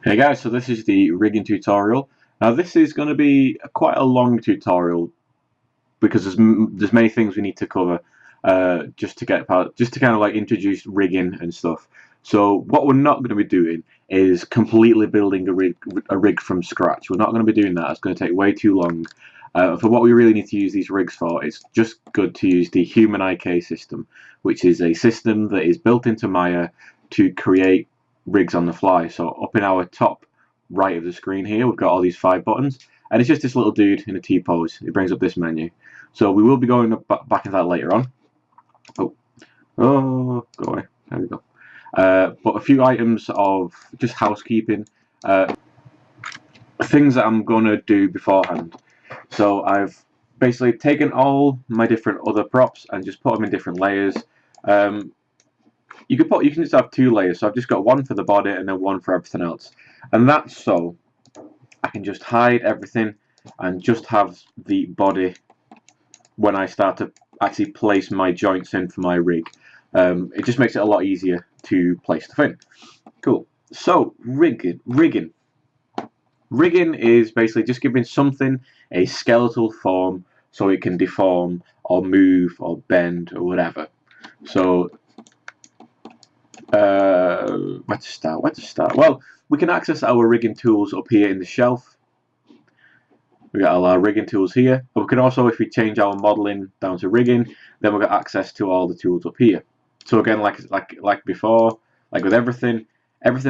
Hey guys, so this is the rigging tutorial. Now this is going to be quite a long tutorial because there's many things we need to cover just to just to kind of like introduce rigging and stuff. So what we're not going to be doing is completely building a rig from scratch. We're not going to be doing that. It's going to take way too long. For what we really need to use these rigs for, it's just good to use the HumanIK system, which is a system that is built into Maya to create rigs on the fly. So up in our top right of the screen here, we've got all these 5 buttons, and it's just this little dude in a T-pose. It brings up this menu. So we will be going back into that later on. Oh, go away. There we go. But a few items of just housekeeping, things that I'm going to do beforehand. So I've basically taken all my different other props and just put them in different layers. You can just have 2 layers. So I've just got one for the body and then one for everything else, and that's so I can just hide everything and just have the body when I start to actually place my joints in for my rig. It just makes it a lot easier to place stuff in. Cool. So rigging is basically just giving something a skeletal form so it can deform or move or bend or whatever. So where to start? Well, we can access our rigging tools up here in the shelf. We got all our rigging tools here, but we can also, if we change our modeling down to rigging, then we've got access to all the tools up here. So again, like before, like with everything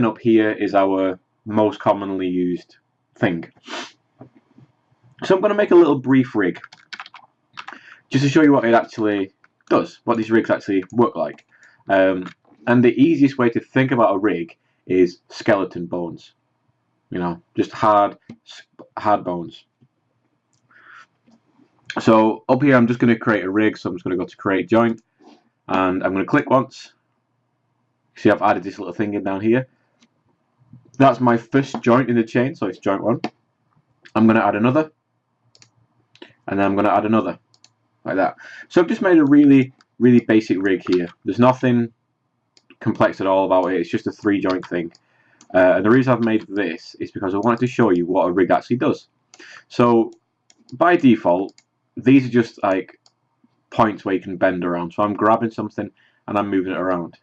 up here is our most commonly used thing. So I'm going to make a little brief rig, just to show you what it actually does, what these rigs actually work like. And the easiest way to think about a rig is skeleton bones. You know, just hard bones. So up here I'm just going to create a rig, so I'm just going to go to create joint, and I'm going to click once. See, I've added this little thing in down here. That's my first joint in the chain, so it's joint 1. I'm going to add another, and then I'm going to add another, like that. So I've just made a really basic rig here. There's nothing complex at all about it. It's just a 3 joint thing. And the reason I've made this is because I wanted to show you what a rig actually does. So by default, these are just like points where you can bend around. So I'm grabbing something and I'm moving it around.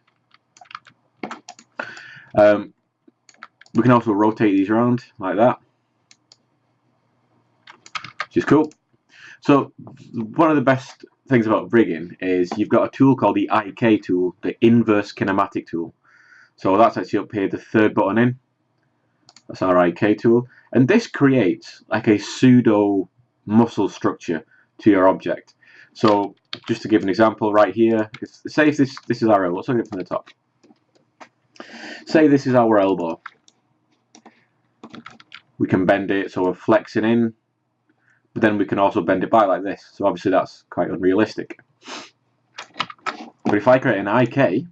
We can also rotate these around like that, which is cool. So one of the best things about rigging is you've got a tool called the IK tool, the inverse kinematic tool. So that's actually up here, the 3rd button in. That's our IK tool, and this creates like a pseudo muscle structure to your object. So just to give an example, right here, say if this is our elbow. Let's look at it from the top. Say this is our elbow. We can bend it so we're flexing in, but then we can also bend it back like this. So obviously that's quite unrealistic. But if I create an IK,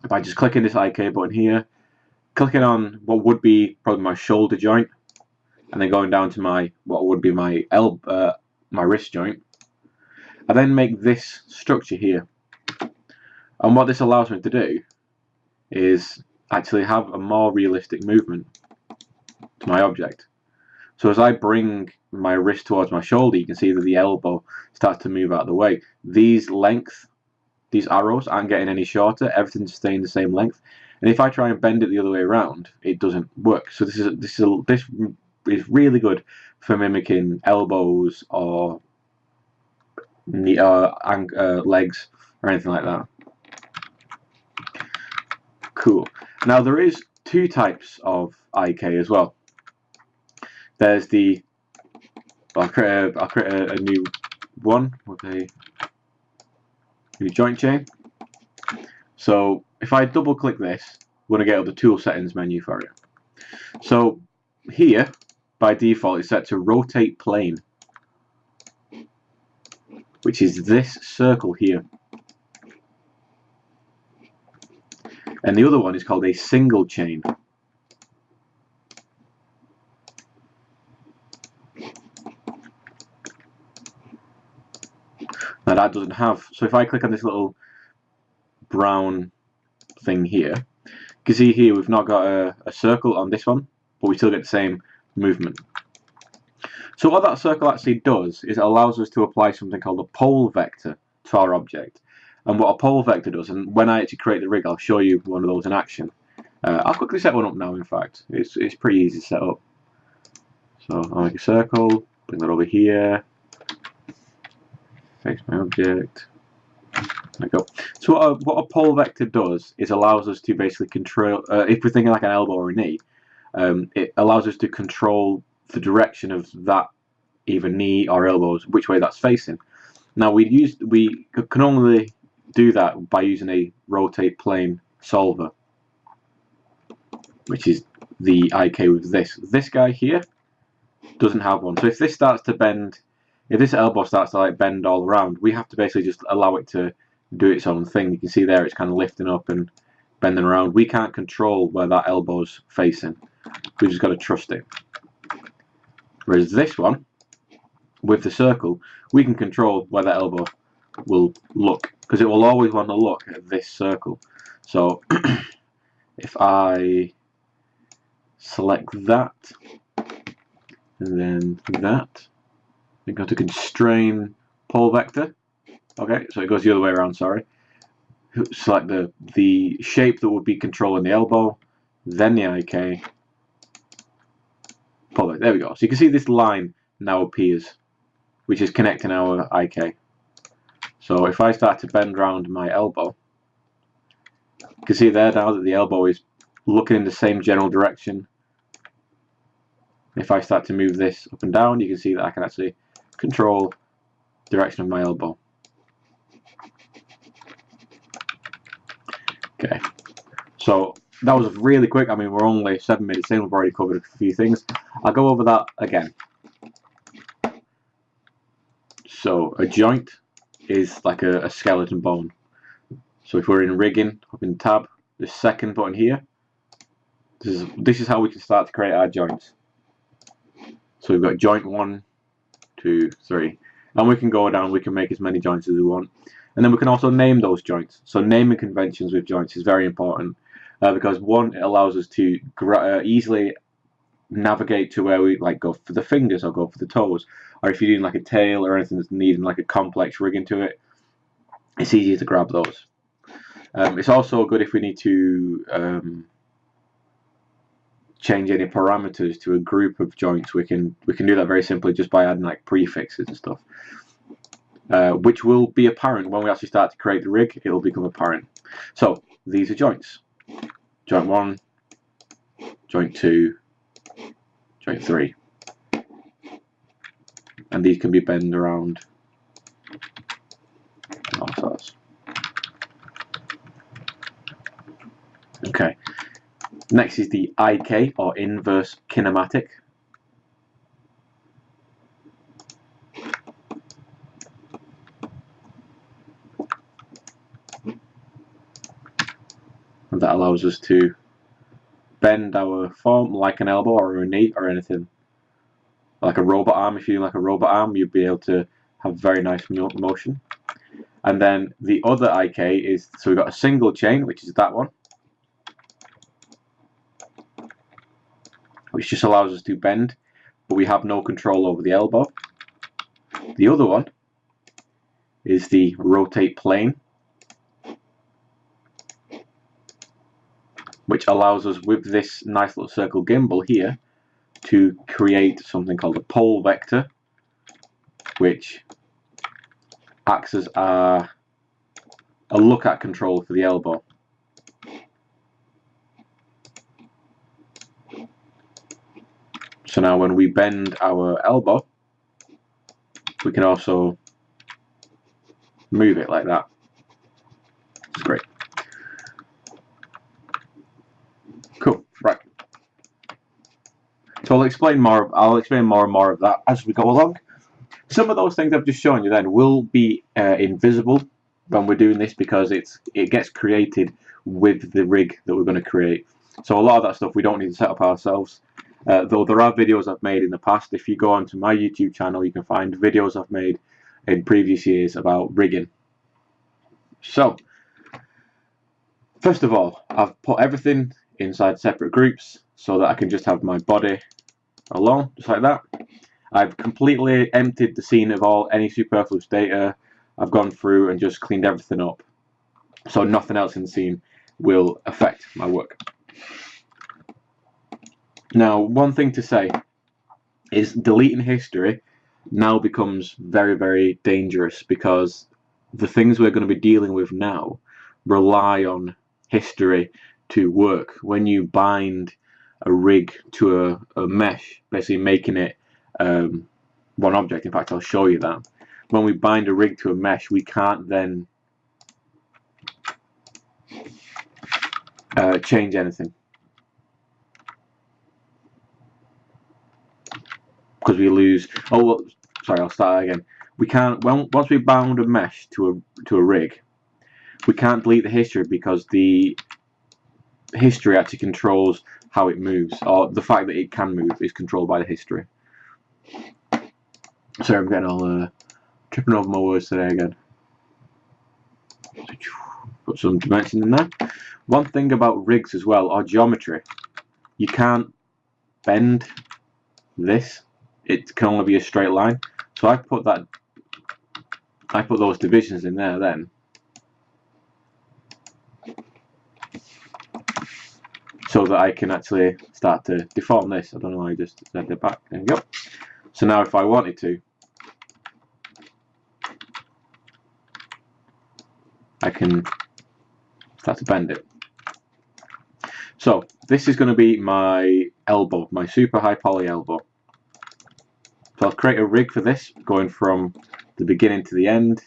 by just clicking this IK button here, clicking on what would be probably my shoulder joint, and then going down to what would be my wrist joint, I then make this structure here. And what this allows me to do is actually have a more realistic movement to my object. So as I bring my wrist towards my shoulder, you can see that the elbow starts to move out of the way. These arrows aren't getting any shorter, everything's staying the same length. And if I try and bend it the other way around, it doesn't work. So this is really good for mimicking elbows or legs or anything like that. Cool. Now there is 2 types of IK as well. There's the I'll create a new one with a new joint chain. So if I double click this, we're going to get up the tool settings menu for it. So here, by default, it's set to rotate plane, which is this circle here. And the other one is called a single chain. Now that doesn't have, so if I click on this little brown thing here, can see here we've not got a circle on this one, but we still get the same movement. So what that circle actually does is it allows us to apply something called a pole vector to our object. And what a pole vector does, and when I actually create the rig, I'll show you one of those in action. I'll quickly set one up now, in fact. It's pretty easy to set up. So I'll make a circle, bring that over here, face my object. There we go. So what a pole vector does is allows us to basically control, if we're thinking like an elbow or a knee, it allows us to control the direction of that either knee or elbows, which way that's facing. Now we can only do that by using a rotate plane solver, which is the IK with this. This guy here doesn't have one. So if this starts to bend, if this elbow starts to like bend all around, we have to basically just allow it to do its own thing. You can see there it's kind of lifting up and bending around. We can't control where that elbow's facing. We just got to trust it. Whereas this one, with the circle, we can control where that elbow will look, because it will always want to look at this circle. So if I select that and then that, we go to constrain pole vector. Okay, so it goes the other way around, sorry. Select the shape that would be controlling the elbow, then the IK. Pole vector. There we go. So you can see this line now appears, which is connecting our IK. So if I start to bend around my elbow, you can see there now that the elbow is looking in the same general direction. If I start to move this up and down, you can see that I can actually control the direction of my elbow. Okay, so that was really quick. I mean, we're only 7 minutes in, we've already covered a few things. I'll go over that again. So a joint is like a skeleton bone. So if we're in rigging, up in tab, the second button here, this is how we can start to create our joints. So we've got joint 1, 2, 3, and we can go down, we can make as many joints as we want. And then we can also name those joints. So naming conventions with joints is very important, because one, it allows us to easily navigate to where we like go for the fingers or go for the toes, or if you're doing like a tail or anything that's needing like a complex rigging to it, it's easier to grab those. It's also good if we need to change any parameters to a group of joints. We can do that very simply just by adding like prefixes and stuff, which will be apparent when we actually start to create the rig. It will become apparent. So these are joints: joint 1, joint 2, joint 3, and these can be bent around all sorts. Okay, next is the IK, or inverse kinematic. And that allows us to bend our form like an elbow or a knee or anything. Like a robot arm, if you're like a robot arm, you'd be able to have very nice motion. And then the other IK is, so we've got a single chain, which is that one, which just allows us to bend, but we have no control over the elbow. The other one is the rotate plane, which allows us with this nice little circle gimbal here to create something called a pole vector, which acts as a look at control for the elbow. So now when we bend our elbow, we can also move it like that. It's great. Cool. Right. So I'll explain more and more of that as we go along. Some of those things I've just shown you then will be invisible when we're doing this, because it gets created with the rig that we're going to create. So a lot of that stuff we don't need to set up ourselves. Though there are videos I've made in the past. If you go onto my YouTube channel, you can find videos I've made in previous years about rigging. So First of all, I've put everything inside separate groups so that I can just have my body alone, just like that. I've completely emptied the scene of any superfluous data. I've gone through and just cleaned everything up, so nothing else in the scene will affect my work. Now, one thing to say is deleting history now becomes very, very dangerous, because the things we're going to be dealing with now rely on history to work. When you bind a rig to a mesh, basically making it one object, in fact I'll show you that. When we bind a rig to a mesh, we can't then change anything, because we lose. Oh, well, sorry, I'll start again. We can't, once we bound a mesh to a rig, we can't delete the history, because the history actually controls how it moves, or the fact that it can move is controlled by the history. Sorry, I'm getting all tripping over my words today again. Put some dimension in there. One thing about rigs as well, or geometry, you can't bend this. It can only be a straight line. So I put those divisions in there then, so that I can actually start to deform this. I don't know why I just said it back. There we go. So now if I wanted to, I can start to bend it. So this is going to be my elbow, my super high poly elbow. So I'll create a rig for this, going from the beginning to the end.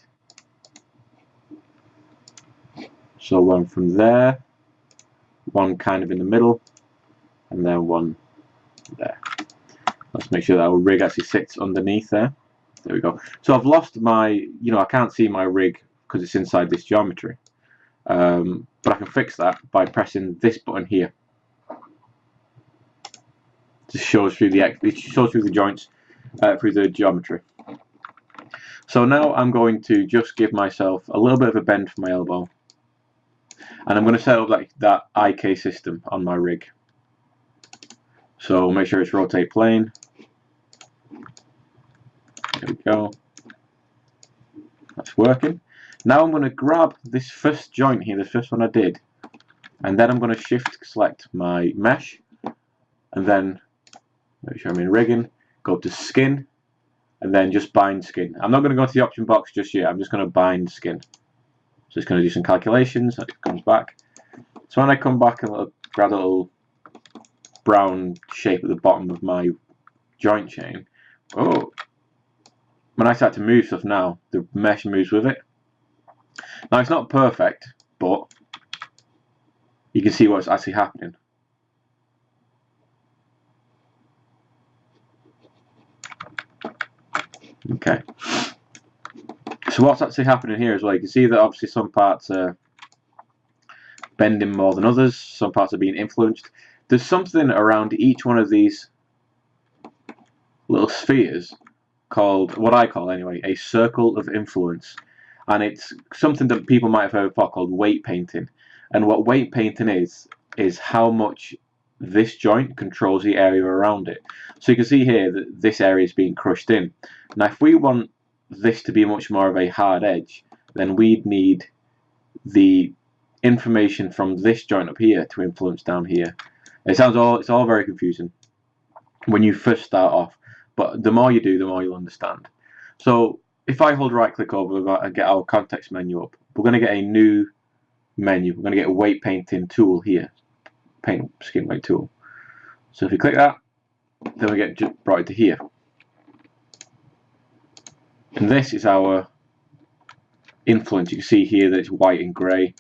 So one from there, one kind of in the middle, and then one there. Let's make sure that our rig actually sits underneath there. There we go. So I've lost my, I can't see my rig because it's inside this geometry. But I can fix that by pressing this button here. It shows through the joints, through the geometry. So now I'm going to just give myself a little bit of a bend for my elbow, and I'm going to set up like that IK system on my rig. So make sure it's rotate plane. There we go. That's working. Now I'm going to grab this first joint here, the first one I did, and then I'm going to shift select my mesh, and then make sure I'm in rigging, go to skin, and then just bind skin. I'm not going to go to the option box just yet, I'm just going to bind skin. So it's going to do some calculations, that comes back. So when I come back and grab a little brown shape at the bottom of my joint chain, oh, when I start to move stuff now, the mesh moves with it. Now it's not perfect, but you can see what's actually happening. Okay. So what's actually happening here as well, you can see that obviously some parts are bending more than others, some parts are being influenced. There's something around each one of these little spheres called, what I call anyway, a circle of influence. And it's something that people might have heard before called weight painting. And what weight painting is how much this joint controls the area around it. So you can see here that this area is being crushed in. Now if we want this to be much more of a hard edge, then we'd need the information from this joint up here to influence down here. It's all very confusing when you first start off, but the more you do, the more you'll understand. So if I hold right click over and get our context menu up, we're going to get a new menu. We're going to get a weight painting tool here, paint skin weight tool. So if you click that, then we get brought into here, and this is our influence. You can see here that it's white and grey.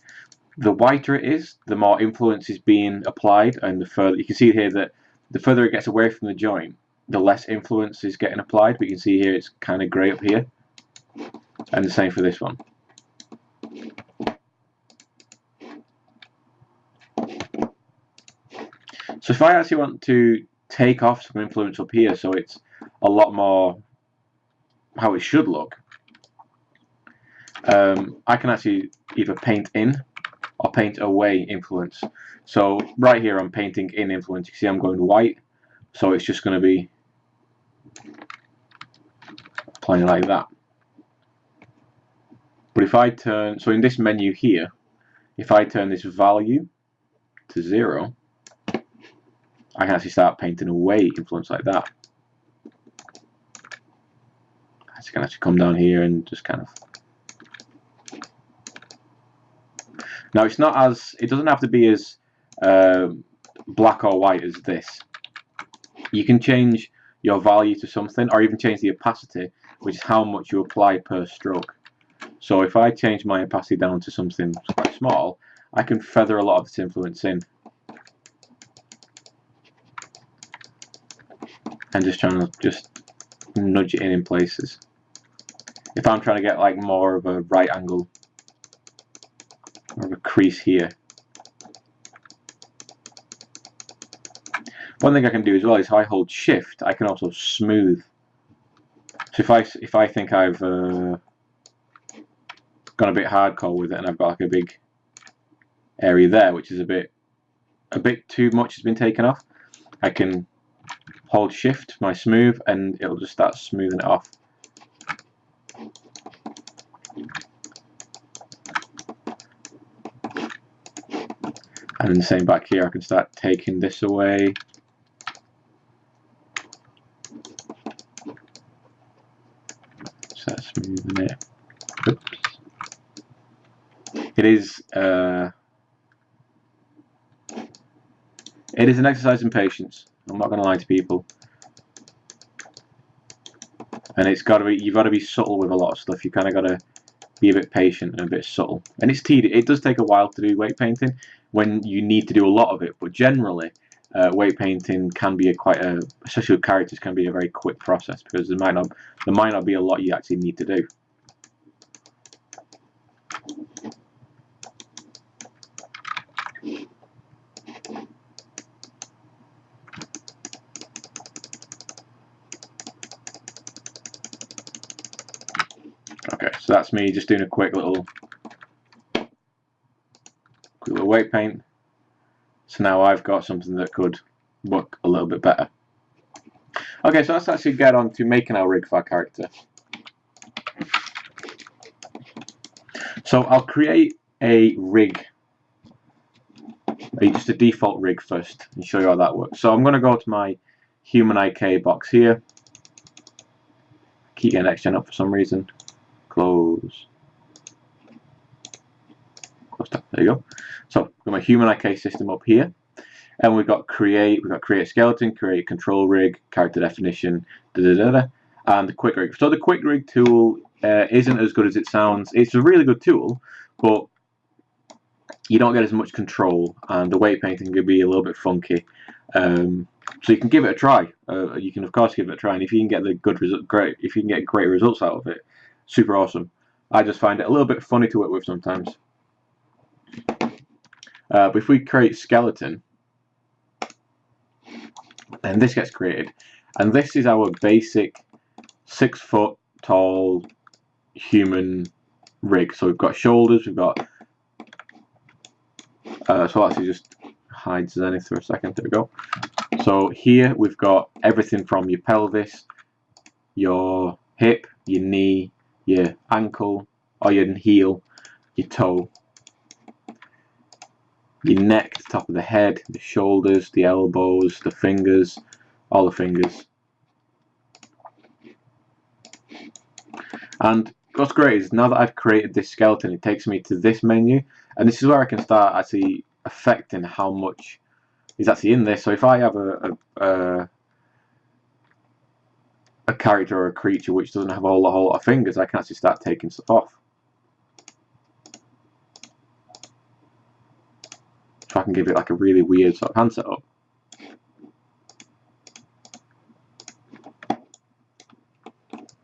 The whiter it is, the more influence is being applied, and the further you can see here that the further it gets away from the joint, the less influence is getting applied. But you can see here it's kind of grey up here, and the same for this one. So if I actually want to take off some influence up here so it's a lot more how it should look, I can actually either paint in or paint away influence. So right here I'm painting in influence. You see I'm going white, so it's just going to be applying like that. But if I turn, so in this menu here, if I turn this value to 0, I can actually start painting away influence like that. I can actually come down here and just kind of. Now it's not as, it doesn't have to be as black or white as this. You can change your value to something, or even change the opacity, which is how much you apply per stroke. So if I change my opacity down to something quite small, I can feather a lot of this influence in. And just trying to just nudge it in places. If I'm trying to get like more of a right angle, or of a crease here. One thing I can do as well is if I hold shift, I can also smooth. So if I think I've gone a bit hardcore with it, and I've got like a big area there which is a bit too much has been taken off, I can hold shift, my smooth, and it'll just start smoothing it off. And then the same back here, I can start taking this away. Start smoothing it. Oops. It is an exercise in patience. I'm not going to lie to people. And it's got to be, you've got to be subtle with a lot of stuff. You kind of got to be a bit patient and a bit subtle. And it's tedious. It does take a while to do weight painting when you need to do a lot of it. But generally, weight painting can be especially with characters, can be a very quick process because there might not be a lot you actually need to do. Okay, so that's me just doing a quick little weight paint. So now I've got something that could look a little bit better. Okay, so let's actually get on to making our rig for our character. So I'll create a rig, just a default rig first, and show you how that works. So I'm going to go to my HumanIK box here. Keep getting Next-Gen up for some reason. Close that. There you go. So I've got my HumanIK system up here, and we've got create skeleton, create control rig, character definition, and the quick rig. So the quick rig tool isn't as good as it sounds. It's a really good tool, but you don't get as much control, and the weight painting can be a little bit funky. So you can give it a try. You can of course give it a try, and if you can get if you can get great results out of it, super awesome. I just find it a little bit funny to work with sometimes. But if we create skeleton, then this gets created, and this is our basic 6 foot tall human rig. So we've got shoulders, we've got so I'll actually just hide Zenith for a second. There we go. So here we've got everything from your pelvis, your hip, your knee, your ankle, or your heel, your toe, your neck, the top of the head, the shoulders, the elbows, the fingers, all the fingers. And what's great is now that I've created this skeleton, it takes me to this menu, and this is where I can start actually affecting how much is actually in this. So if I have a character or a creature which doesn't have a whole lot of fingers, I can actually start taking stuff off. So I can give it like a really weird sort of hand setup.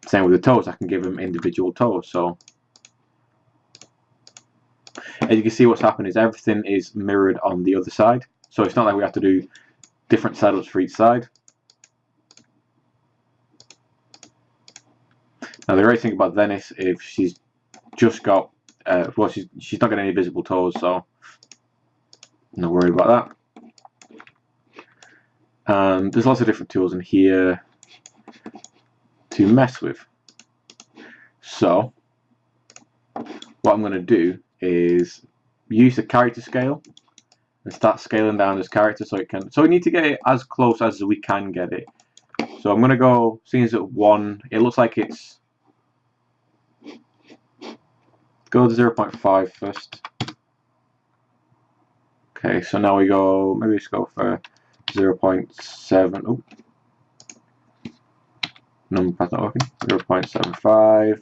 Same with the toes, I can give them individual toes. So as you can see, what's happened is everything is mirrored on the other side. So it's not like we have to do different setups for each side. Now the great thing about Zenith, if she's just got well, she's not got any visible toes, so no worry about that. There's lots of different tools in here to mess with. So what I'm going to do is use the character scale and start scaling down this character so it can. So we need to get it as close as we can get it. So I'm going to go, seeing as at 1, it looks like it's. Go to 0.5 first. Okay, so now we go. Maybe let's go for 0.7. Oh, number pad's not working. 0.75.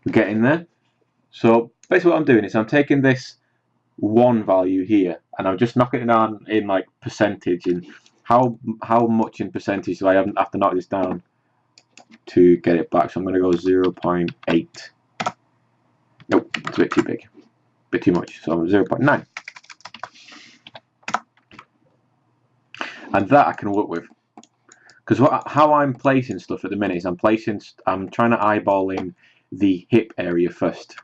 We're getting there. So basically, what I'm doing is I'm taking this 1 value here, and I'm just knocking it down in like percentage. And how much in percentage do I have to knock this down to get it back? So I'm going to go 0.8. Nope, it's a bit too big, a bit too much. So 0.9, and that I can work with. Because how I'm placing stuff at the minute is I'm trying to eyeball in the hip area first.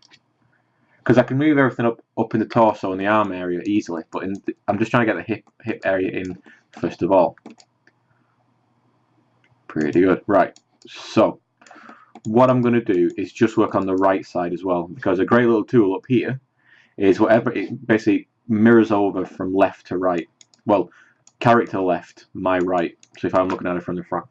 Because I can move everything up in the torso and the arm area easily, but I'm just trying to get the hip area in first of all. Pretty good. Right. So what I'm going to do is just work on the right side as well, because a great little tool up here is whatever it basically mirrors over from left to right. Well, character left, my right. So if I'm looking at it from the front.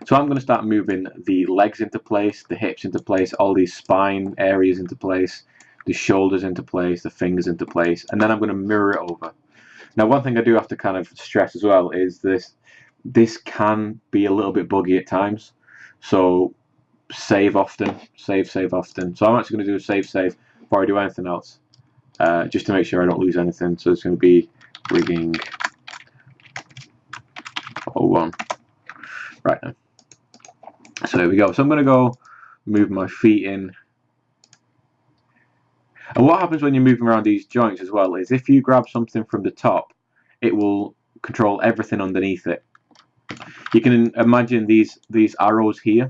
So I'm going to start moving the legs into place, the hips into place, all these spine areas into place, the shoulders into place, the fingers into place, and then I'm going to mirror it over. Now, one thing I do have to kind of stress as well is this can be a little bit buggy at times. So save often, save often. So I'm actually going to do a save before I do anything else, just to make sure I don't lose anything. So it's going to be rigging 01. Right now. So there we go. So I'm going to go move my feet in. And what happens when you're moving around these joints as well is if you grab something from the top, it will control everything underneath it. You can imagine these arrows here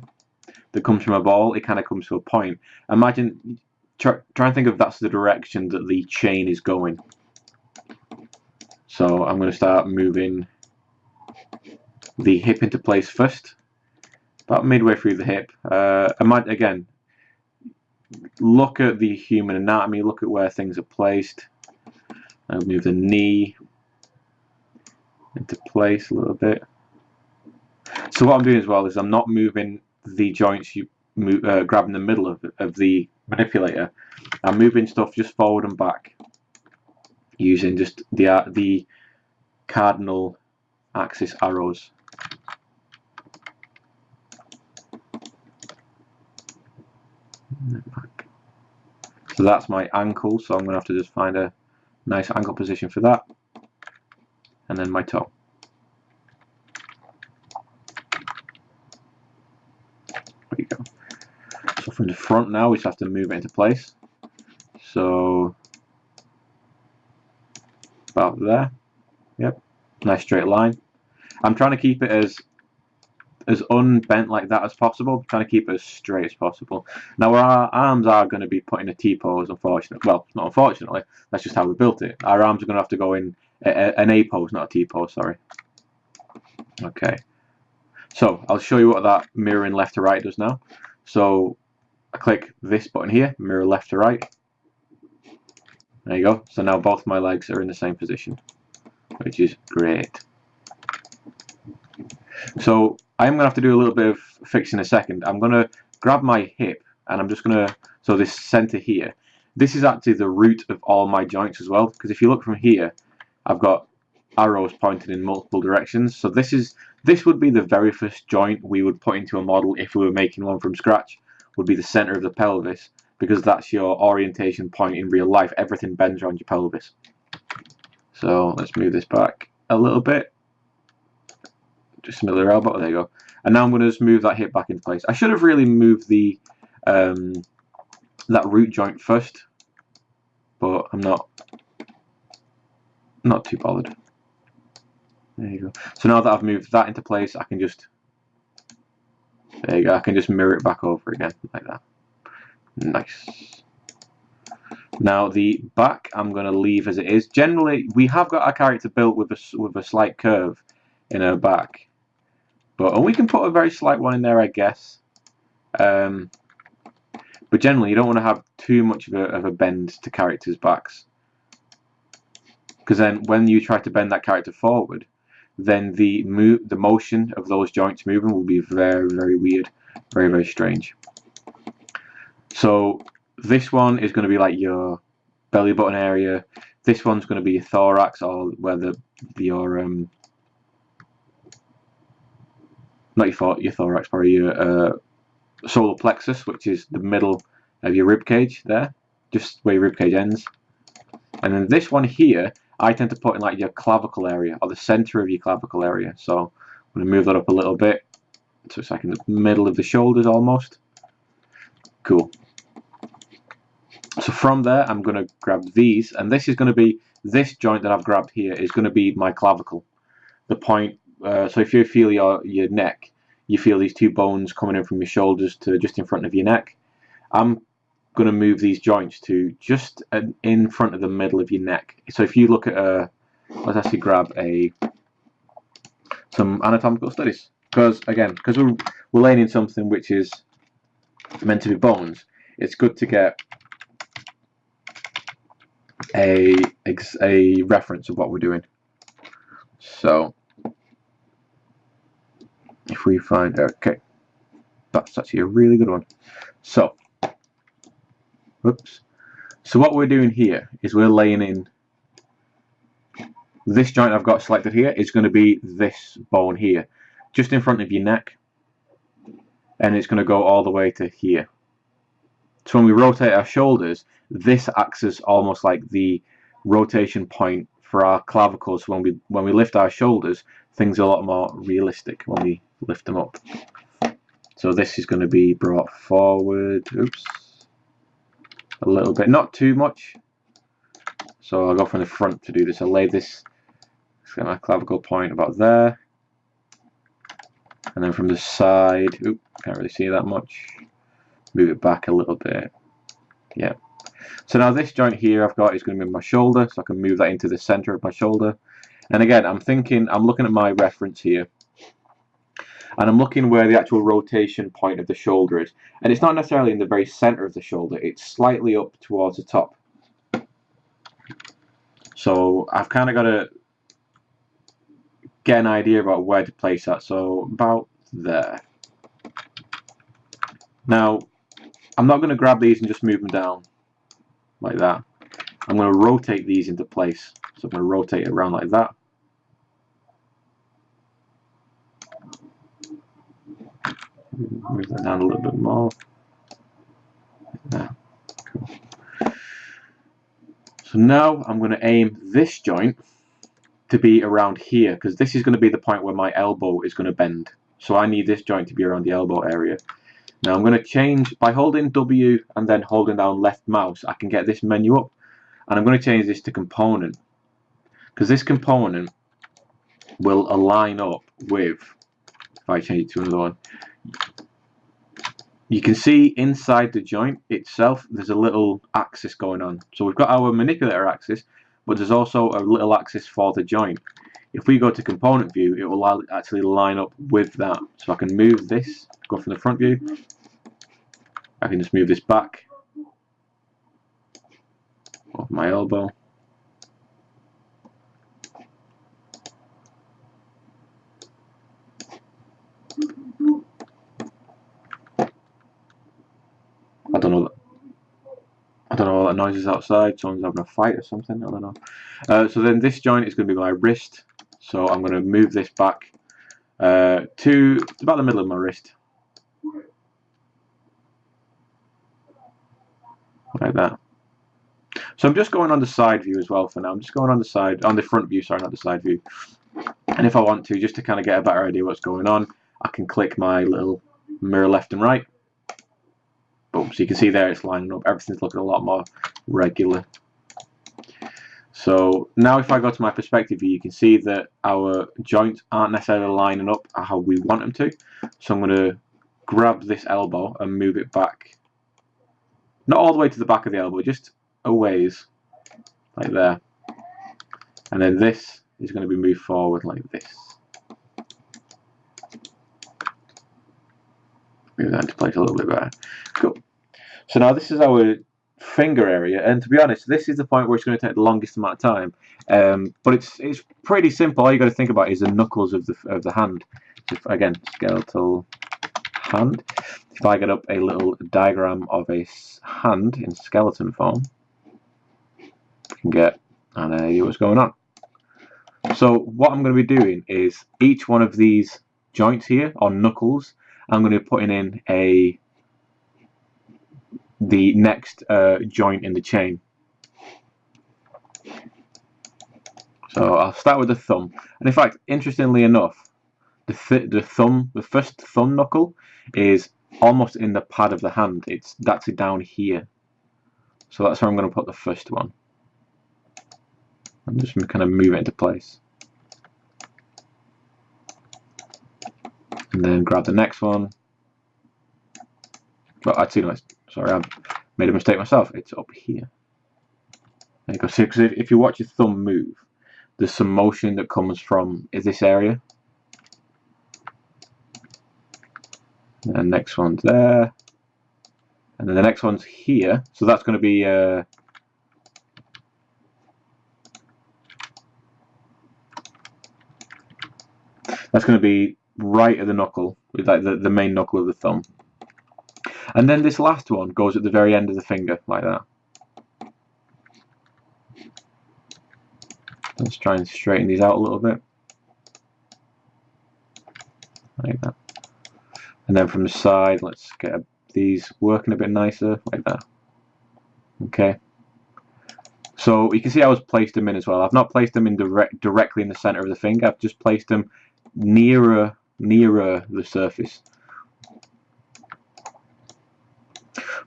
that comes from a ball. It kind of comes to a point. Imagine, try and think of that's the direction that the chain is going. So I'm going to start moving the hip into place first. About midway through the hip. Again, look at the human anatomy, look at where things are placed. I'll move the knee into place a little bit. So what I'm doing as well is I'm not moving the joints, grabbing the middle of the manipulator. I'm moving stuff just forward and back using just the cardinal axis arrows. So that's my ankle, so I'm going to have to just find a nice ankle position for that. And then my toe. There you go. So from the front now, we just have to move it into place. So about there. Yep. Nice straight line. I'm trying to keep it as unbent like that as possible. I'm trying to keep it as straight as possible. Now our arms are going to be put in a T-pose, unfortunately. Well, not unfortunately. That's just how we built it. Our arms are going to have to go in an A-pose, not a T-pose, sorry. Okay. So I'll show you what that mirroring left to right does now. So I click this button here, mirror left to right. There you go. So now both my legs are in the same position, which is great. So I'm going to have to do a little bit of fixing in a second. I'm going to grab my hip and I'm just going to, so this center here, this is actually the root of all my joints as well, because if you look from here, I've got arrows pointing in multiple directions. So this would be the very first joint we would put into a model if we were making one from scratch, would be the center of the pelvis, because that's your orientation point in real life. Everything bends around your pelvis. So let's move this back a little bit. Just middle of the elbow, there you go. And now I'm going to just move that hip back into place. I should have really moved the that root joint first, but I'm not too bothered. There you go. So now that I've moved that into place, I can just, there you go, I can just mirror it back over again like that. Nice. Now the back I'm going to leave as it is. Generally, we have got our character built with a slight curve in her back, and we can put a very slight one in there, I guess. But generally, you don't want to have too much of a bend to characters' backs, because then when you try to bend that character forward, then the motion of those joints moving will be very, very weird, very, very strange. So this one is going to be like your belly button area. This one's going to be your thorax, or where your not your thorax, sorry, your solar plexus, which is the middle of your rib cage there, just where your rib cage ends. And then this one here, I tend to put in like your clavicle area, or the center of your clavicle area. So I'm going to move that up a little bit, so it's like in the middle of the shoulders almost. Cool. So from there, I'm going to grab these, and this is going to be, this joint that I've grabbed here is going to be my clavicle. The point, so if you feel your neck, you feel these two bones coming in from your shoulders to just in front of your neck. I'm going to move these joints to just in front of the middle of your neck. So if you look at let's actually grab some anatomical studies, because we're laying in something which is meant to be bones. It's good to get a reference of what we're doing. So if we find, okay, that's actually a really good one. So whoops. So what we're doing here is we're laying in this joint I've got selected here is going to be this bone here, just in front of your neck, and it's going to go all the way to here. So when we rotate our shoulders, this acts as almost like the rotation point for our clavicles. When we lift our shoulders, things are a lot more realistic when we lift them up. So this is going to be brought forward, oops, a little bit, not too much. So I'll go from the front to do this. I'll lay this, get my clavicle point about there, and then from the side, oop, can't really see that much. Move it back a little bit. Yeah. So now this joint here I've got is going to be my shoulder, so I can move that into the center of my shoulder. And again, I'm looking at my reference here, and I'm looking where the actual rotation point of the shoulder is. And it's not necessarily in the very center of the shoulder, it's slightly up towards the top. So I've kind of got to get an idea about where to place that. So about there. Now, I'm not going to grab these and just move them down like that. I'm going to rotate these into place. So I'm going to rotate it around like that. Move that down a little bit more. There. Cool. So now I'm going to aim this joint to be around here, because this is going to be the point where my elbow is going to bend. So I need this joint to be around the elbow area. Now I'm going to change, by holding W and then holding down left mouse, I can get this menu up, and I'm going to change this to component, because this component will align up with, if I change it to another one, you can see inside the joint itself there's a little axis going on. So we've got our manipulator axis, but there's also a little axis for the joint. If we go to component view, it will actually line up with that. So I can move this, go from the front view, I can just move this back off my elbow. I don't know what that noise is outside. Someone's having a fight or something. I don't know. So then this joint is going to be my wrist. So I'm going to move this back to about the middle of my wrist, like that. So I'm just going on the side view as well for now. I'm just going on the front view, sorry, not the side view. And if I want to, just to kind of get a better idea what's going on, I can click my little mirror left and right. Boom, so you can see there it's lining up. Everything's looking a lot more regular. So now if I go to my perspective view, you can see that our joints aren't necessarily lining up how we want them to. So I'm going to grab this elbow and move it back not all the way to the back of the elbow, just a ways, like there. And then this is going to be moved forward like this. Move that into place a little bit better. Cool. So now this is our finger area, and to be honest, this is the point where it's going to take the longest amount of time. But it's pretty simple. All you got to think about is the knuckles of the hand. So if, again, skeletal hand. If I get up a little diagram of a hand in skeleton form, you can get an idea what's going on. So what I'm going to be doing is each one of these joints here, or knuckles, I'm going to be putting in the next joint in the chain. So I'll start with the thumb, and in fact, interestingly enough, the first thumb knuckle is almost in the pad of the hand. That's down here. So that's where I'm going to put the first one. I'm just going to kind of move it into place. And then grab the next one. Well, actually, no, sorry, I've made a mistake myself. It's up here. There you go. So, because if you watch your thumb move, there's some motion that comes from this area. And the next one's there. And then the next one's here. So that's going to be right at the knuckle, with like the main knuckle of the thumb. And then this last one goes at the very end of the finger, like that. Let's try and straighten these out a little bit. Like that. And then from the side, let's get these working a bit nicer, like that. Okay. So you can see I was placed them in as well. I've not placed them in directly in the center of the finger. I've just placed them nearer the surface.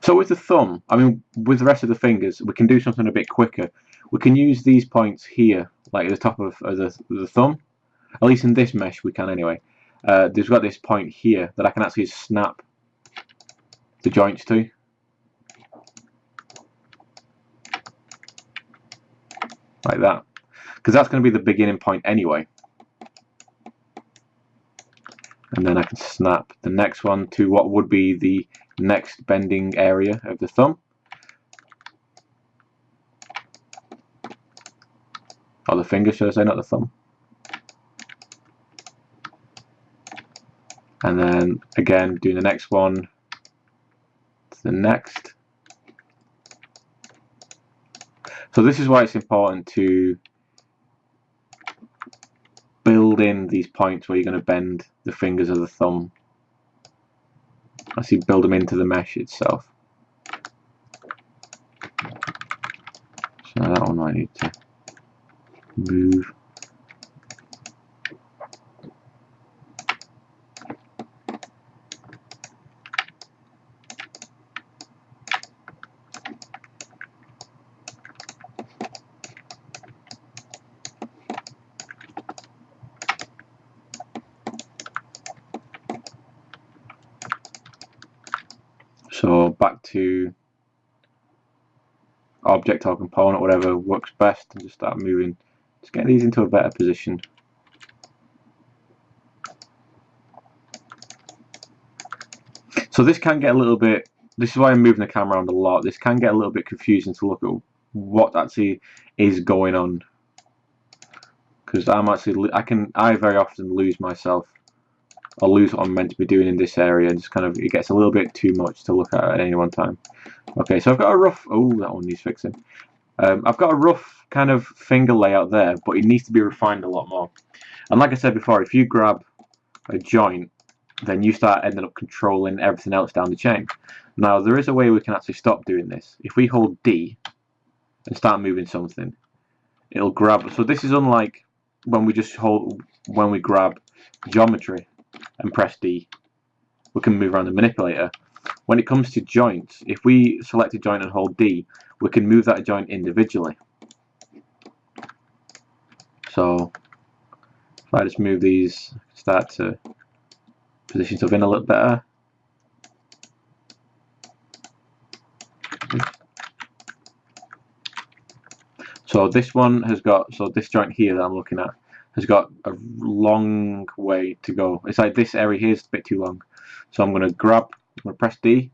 So with the thumb, I mean, with the rest of the fingers, we can do something a bit quicker. We can use these points here, like at the top of the thumb. At least in this mesh, we can anyway. There's got this point here that I can actually snap the joints to. Like that. Because that's going to be the beginning point anyway. And then I can snap the next one to what would be the next bending area of the thumb. Or the finger, should I say, not the thumb. And then again, doing the next one to the next. So this is why it's important to build in these points where you're going to bend the fingers of the thumb. Actually build them into the mesh itself. So that one I need to move. So back to object or component, whatever works best, and just start moving. Just get these into a better position. So this can get a little bit, this is why I'm moving the camera around a lot, this can get a little bit confusing to look at what actually is going on. Because I very often lose myself, or lose what I'm meant to be doing in this area, and just kind of, it gets a little bit too much to look at any one time. Okay, so I've got a rough, oh, that one needs fixing. I've got a rough kind of finger layout there, but it needs to be refined a lot more. And like I said before, if you grab a joint, then you start ending up controlling everything else down the chain. Now, there is a way we can actually stop doing this. If we hold D and start moving something, it'll grab. So this is unlike when we grab geometry and press D. We can move around the manipulator. When it comes to joints, if we select a joint and hold D, we can move that joint individually. So if I just move these, start to position stuff in a little better. So this one has got, so this joint here that I'm looking at has got a long way to go. It's like this area here is a bit too long. So I'm going to press D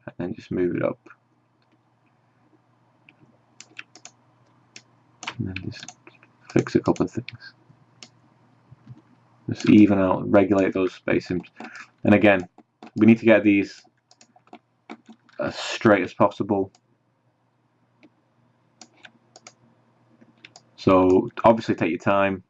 and then just move it up. And then just fix a couple of things. Just even out, regulate those spacings. And again, we need to get these as straight as possible. So obviously take your time.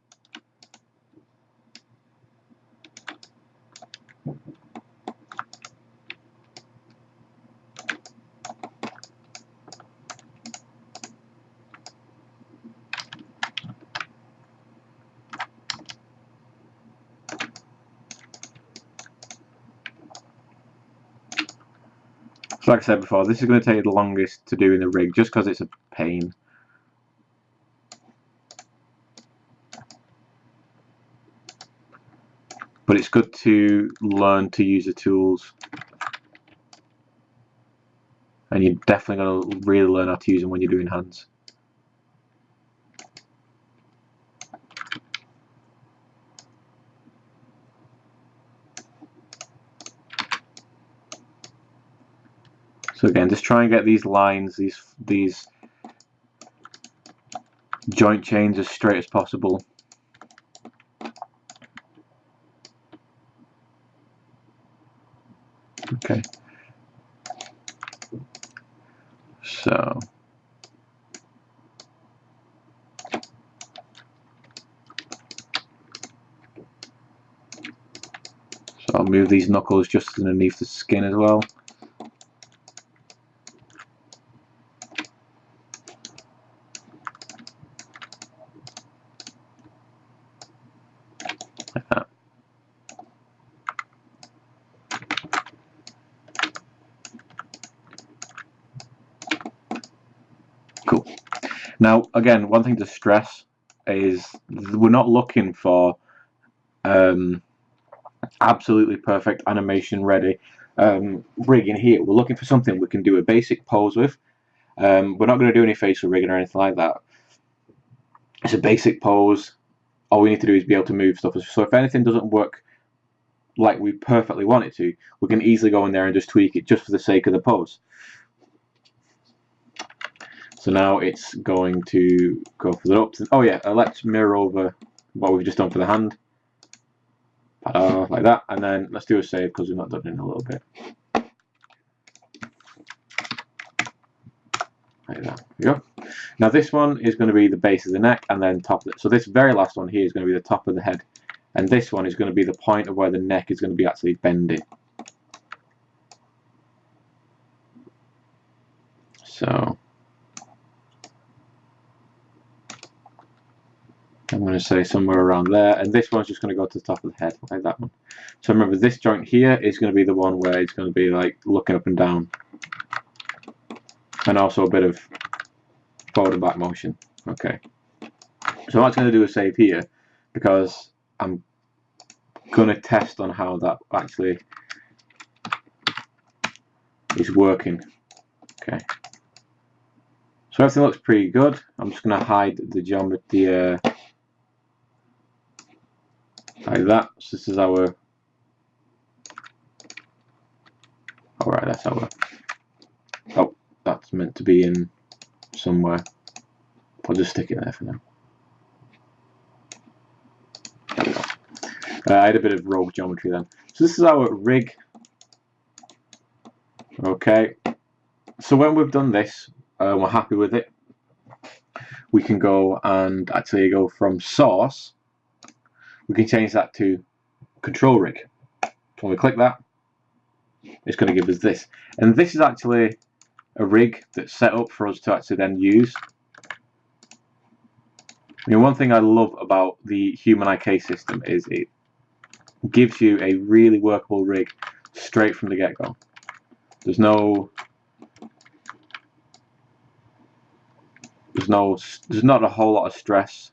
So like I said before, this is going to take the longest to do in the rig just because it's a pain. But it's good to learn to use the tools. And you're definitely going to really learn how to use them when you're doing hands. So again, just try and get these lines, these joint chains as straight as possible. Okay. So I'll move these knuckles just underneath the skin as well. Like that. Cool. Now, again, one thing to stress is we're not looking for absolutely perfect animation ready rig in here. We're looking for something we can do a basic pose with. We're not going to do any facial rigging or anything like that. It's a basic pose. All we need to do is be able to move stuff. So if anything doesn't work like we perfectly want it to, we can easily go in there and just tweak it just for the sake of the pose. So now it's going to go for the ups. Oh yeah, let's mirror over what we've just done for the hand. Like that, and then let's do a save because we've not done it in a little bit. Like that. There we go. Now this one is going to be the base of the neck and then top of it. So this very last one here is going to be the top of the head, and this one is going to be the point of where the neck is going to be actually bending. So I'm going to say somewhere around there, and this one's just going to go to the top of the head, like that one. So remember, this joint here is going to be the one where it's going to be like looking up and down, and also a bit of forward and back motion. Okay, so I'm actually going to do a save here because I'm going to test on how that actually is working. Okay, so everything looks pretty good. I'm just going to hide the geometry like that. So this is our, alright, that's our, oh, that's meant to be in somewhere. I'll just stick it there for now. There we go. I had a bit of rogue geometry then. So this is our rig. Okay, so when we've done this, we're happy with it, we can go and actually go from source, we can change that to control rig. So when we click that, it's going to give us this, and this is actually a rig that's set up for us to actually then use. You know, one thing I love about the HumanIK system is it gives you a really workable rig straight from the get-go. There's not a whole lot of stress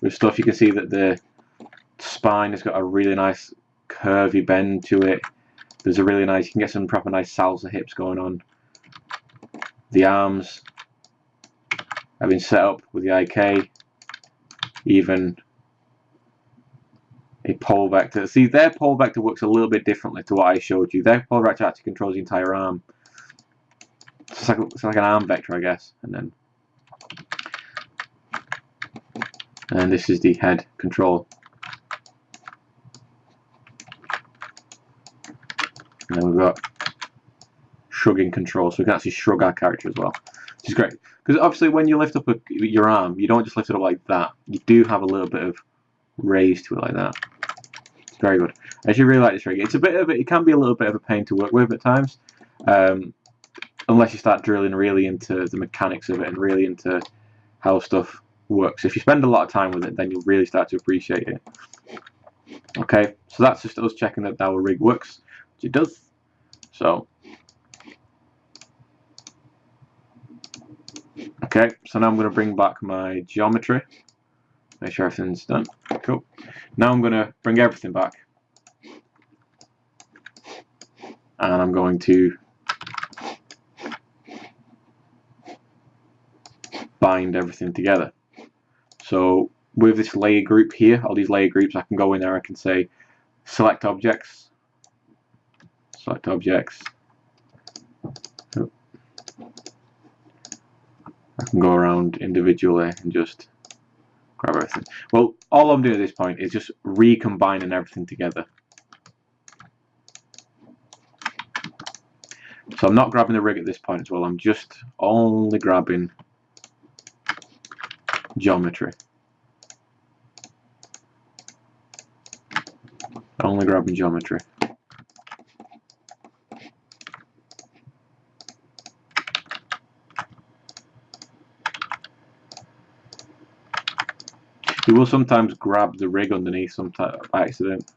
with stuff. You can see that the spine has got a really nice curvy bend to it. There's a really nice, you can get some proper nice salsa hips going on. The arms have been set up with the IK, even a pole vector. See, their pole vector works a little bit differently to what I showed you. Their pole vector actually controls the entire arm. It's like an arm vector, I guess. And then this is the head control. And then we've got shrugging control, so we can actually shrug our character as well, which is great. Because obviously when you lift up your arm, you don't just lift it up like that. You do have a little bit of raise to it like that. It's very good. I actually really like this rig. It's a bit of it. It can be a little bit of a pain to work with at times, unless you start drilling really into the mechanics of it and really into how stuff works. If you spend a lot of time with it, then you'll really start to appreciate it. Okay, so that's just us checking that our rig works, which it does. So, okay, so now I'm going to bring back my geometry. Make sure everything's done. Cool. Now I'm going to bring everything back. And I'm going to bind everything together. So with this layer group here, all these layer groups, I can go in there, I can say select objects. Select objects. I can go around individually and just grab everything. Well, all I'm doing at this point is just recombining everything together. So I'm not grabbing the rig at this point as well, I'm just only grabbing geometry. Only grabbing geometry. You will sometimes grab the rig underneath sometimes by accident.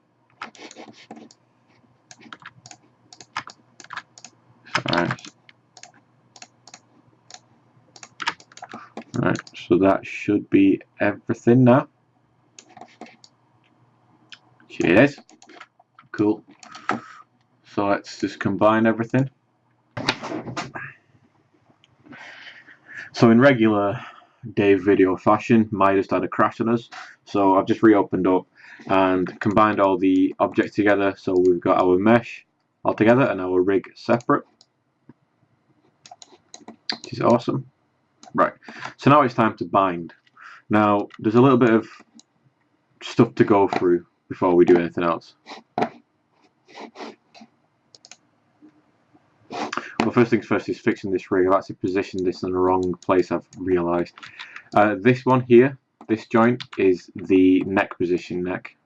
Right, so that should be everything now. Cheers. Cool. So let's just combine everything. So in regular Dave video fashion, Maya just had a crash on us. So I've just reopened up and combined all the objects together. So we've got our mesh all together and our rig separate, which is awesome. Right, so now it's time to bind. Now there's a little bit of stuff to go through before we do anything else. Well, first things first is fixing this rig. I've actually positioned this in the wrong place, I've realised. This one here, this joint is the neck position neck.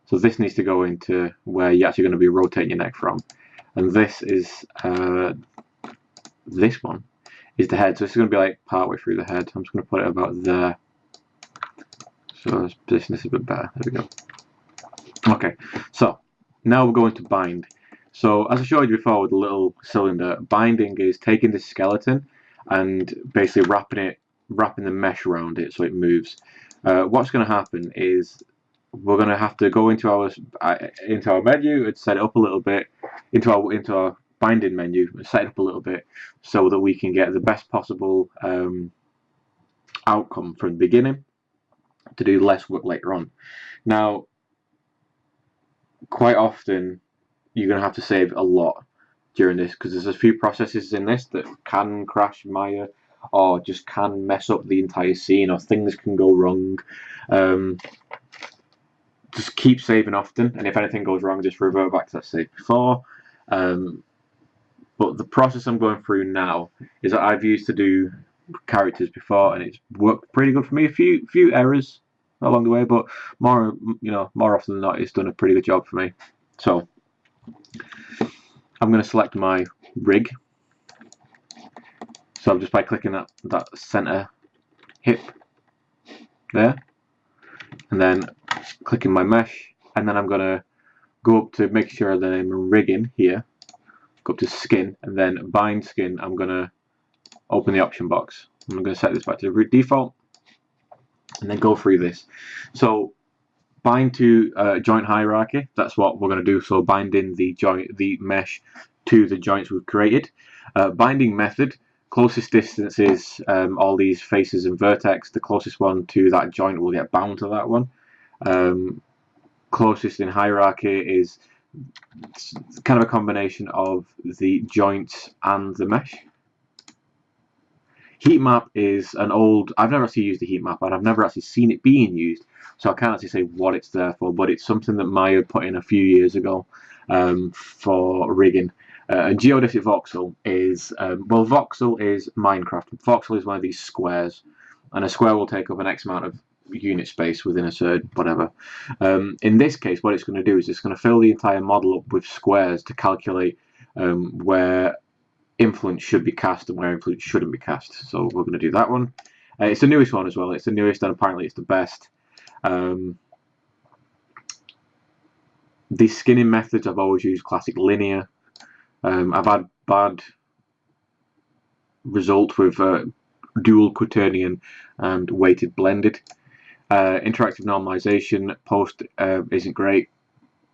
So this needs to go into where you're actually going to be rotating your neck from. And this is, this one is the head. So this is going to be like partway through the head. I'm just going to put it about there. So let's position this a bit better. There we go. Okay, so now we're going to bind. So as I showed you before with the little cylinder, binding is taking this skeleton and basically wrapping the mesh around it so it moves. What's going to happen is we're going to have to go into our menu and set it up a little bit, into our binding menu and set it up a little bit so that we can get the best possible outcome from the beginning to do less work later on. Now, quite often you're going to have to save a lot during this because there's a few processes in this that can crash Maya or just can mess up the entire scene, or things can go wrong. Just keep saving often, and if anything goes wrong, just revert back to that save before. But the process I'm going through now is that I've used to do characters before, and it's worked pretty good for me. A few errors along the way, but more often than not, it's done a pretty good job for me. So I'm going to select my rig. So just by clicking that center hip there, and then clicking my mesh, and then I'm going to go up to make sure that I'm rigging here, go up to skin, and then bind skin. I'm going to open the option box. I'm going to set this back to default, and then go through this. So bind to joint hierarchy, that's what we're going to do. So binding the mesh to the joints we've created. Binding method, Closest distances, all these faces and vertex. The closest one to that joint will get bound to that one. Closest in hierarchy is kind of a combination of the joints and the mesh. Heat map is an old, I've never actually used a heat map, and I've never actually seen it being used, so I can't actually say what it's there for, but it's something that Maya put in a few years ago for rigging. And geodesic voxel is, well, voxel is Minecraft. Voxel is one of these squares, and a square will take up an X amount of unit space within a certain whatever. In this case, what it's going to do is it's going to fill the entire model up with squares to calculate where influence should be cast and where influence shouldn't be cast. So we're going to do that one. It's the newest one as well. It's the newest, and apparently it's the best. These skinning methods, I've always used classic linear. I've had bad results with dual quaternion and weighted blended. Interactive normalization post isn't great,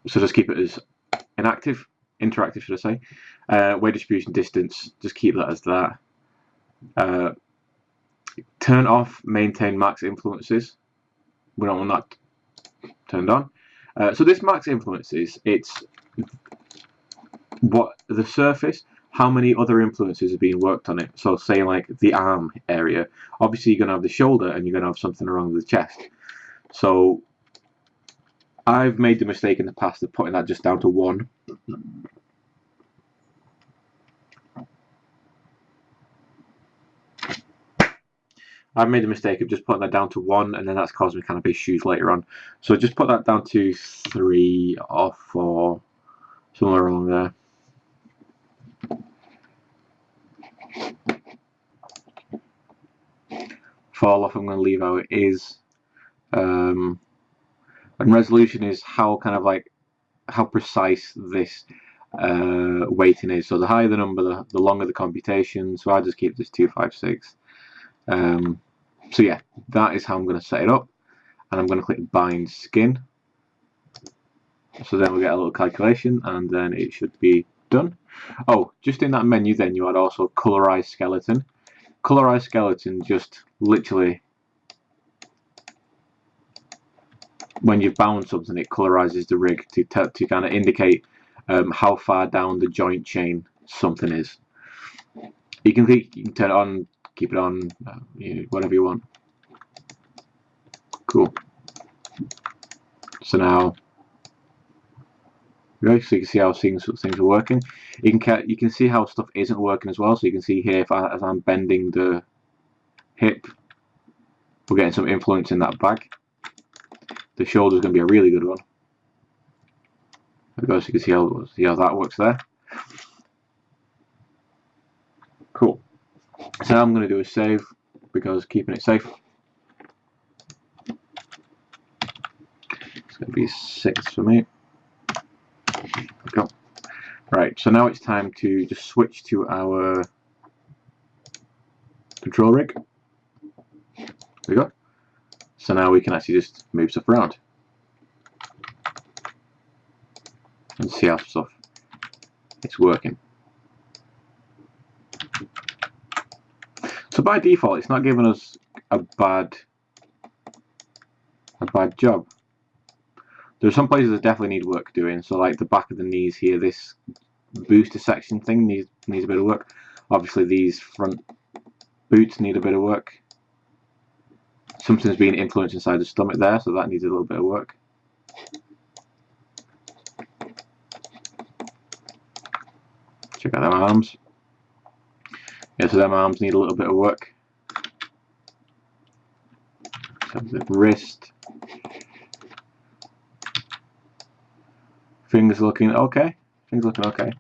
so just keep it as inactive. Interactive, should I say. Weight distribution distance, just keep that as that. Turn off maintain max influences. We don't want that turned on. So this max influences, it's what the surface, how many other influences are being worked on it. So say like the arm area, obviously you're going to have the shoulder and you're going to have something around the chest. So I've made the mistake in the past of putting that just down to 1. I've made the mistake of just putting that down to 1, and then that's caused me kind of issues later on. So just put that down to 3 or 4, somewhere along there. Fall off I'm going to leave how it is. And resolution is how kind of like how precise this weighting is. So the higher the number, the longer the computation. So I'll just keep this 256. So yeah, that is how I'm going to set it up, and I'm going to click bind skin. So then we'll get a little calculation, and then it should be done. Oh, just in that menu then you had also colorize skeleton. Colorize skeleton just literally, when you've bound something, it colorizes the rig to kind of indicate how far down the joint chain something is. You can turn it on, keep it on, whatever you want. Cool. So now, so you can see how things are working. You can see how stuff isn't working as well. So you can see here, as I'm bending the hip, we're getting some influence in that bag. The shoulder is going to be a really good one. There we go. So you can see how that works there. Cool. So now I'm going to do a save, because keeping it safe. It's going to be 6 for me. There we go. Right, so now it's time to just switch to our control rig. There we go. So now we can actually just move stuff around and see how stuff it's working. So by default, it's not giving us a bad job. There are some places that definitely need work doing. So like the back of the knees here, this booster section thing needs a bit of work. Obviously these front boots need a bit of work. Something's being influenced inside the stomach there, so that needs a little bit of work. Check out them arms. Yeah, so them arms need a little bit of work. So the wrist. Fingers looking okay. Fingers looking okay.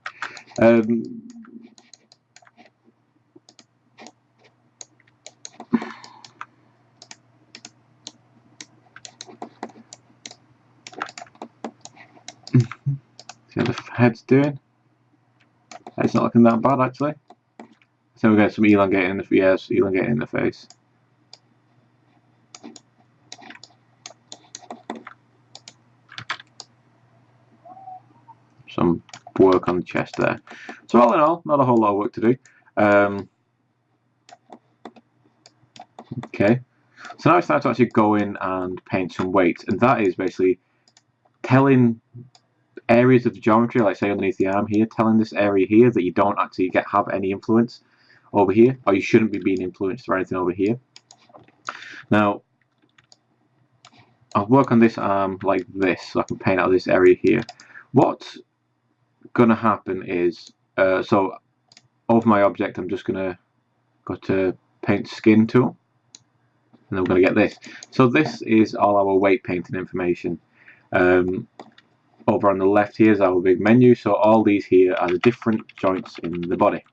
See how the head's doing. It's not looking that bad actually. So we get some elongating in the elongating in the face. Some work on the chest there. So all in all, not a whole lot of work to do. Okay, so now it's time to actually go in and paint some weights, and that is basically telling areas of the geometry, like say underneath the arm here, telling this area here that you don't actually have any influence over here, or you shouldn't be being influenced or anything over here. Now, I'll work on this arm like this, so I can paint out this area here. What's going to happen is, so over my object, I'm just going to go to paint skin tool, and then we're going to get this. So this is all our weight painting information. Over on the left here is our big menu, so all these here are the different joints in the body.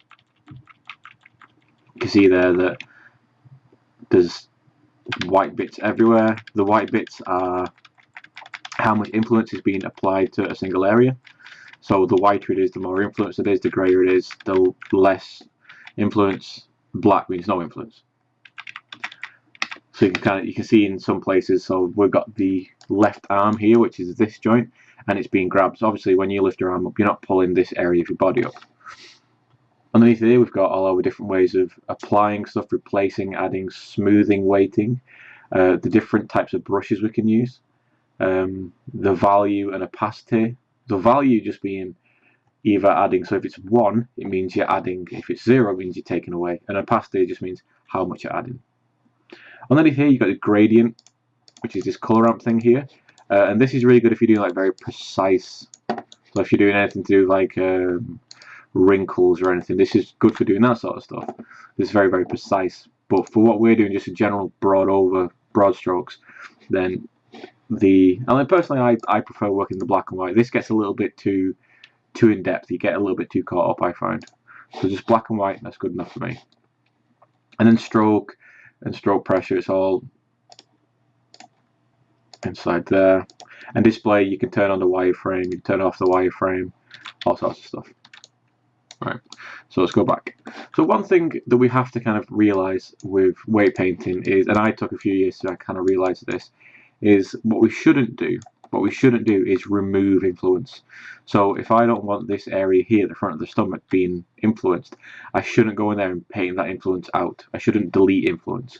You can see there that there's white bits everywhere. The white bits are how much influence is being applied to a single area. So the whiter it is, the more influence it is, the greyer it is, the less influence. Black means no influence. So you can see in some places, so we've got the left arm here, which is this joint, and it's being grabbed. So obviously when you lift your arm up, you're not pulling this area of your body up. Underneath here we've got all our different ways of applying stuff, replacing, adding, smoothing, weighting, the different types of brushes we can use, the value and opacity. The value just being either adding, so if it's 1 it means you're adding, if it's 0 it means you're taking away, and opacity just means how much you're adding. Underneath here you've got the gradient, which is this color ramp thing here, and this is really good if you're doing like very precise, so if you're doing anything to do like wrinkles or anything, this is good for doing that sort of stuff. This is very, very precise, but for what we're doing, just a general broad strokes, then personally I prefer working the black and white. This gets a little bit too in depth, you get a little bit too caught up, I find. So just black and white, that's good enough for me. And then stroke and stroke pressure, it's all inside there. And display, you can turn on the wireframe, you can turn off the wireframe, all sorts of stuff. Right, so let's go back. So one thing that we have to kind of realize with weight painting is, and I took a few years to kind of realize this, is what we shouldn't do is remove influence. So if I don't want this area here, the front of the stomach, being influenced, I shouldn't go in there and paint that influence out. I shouldn't delete influence.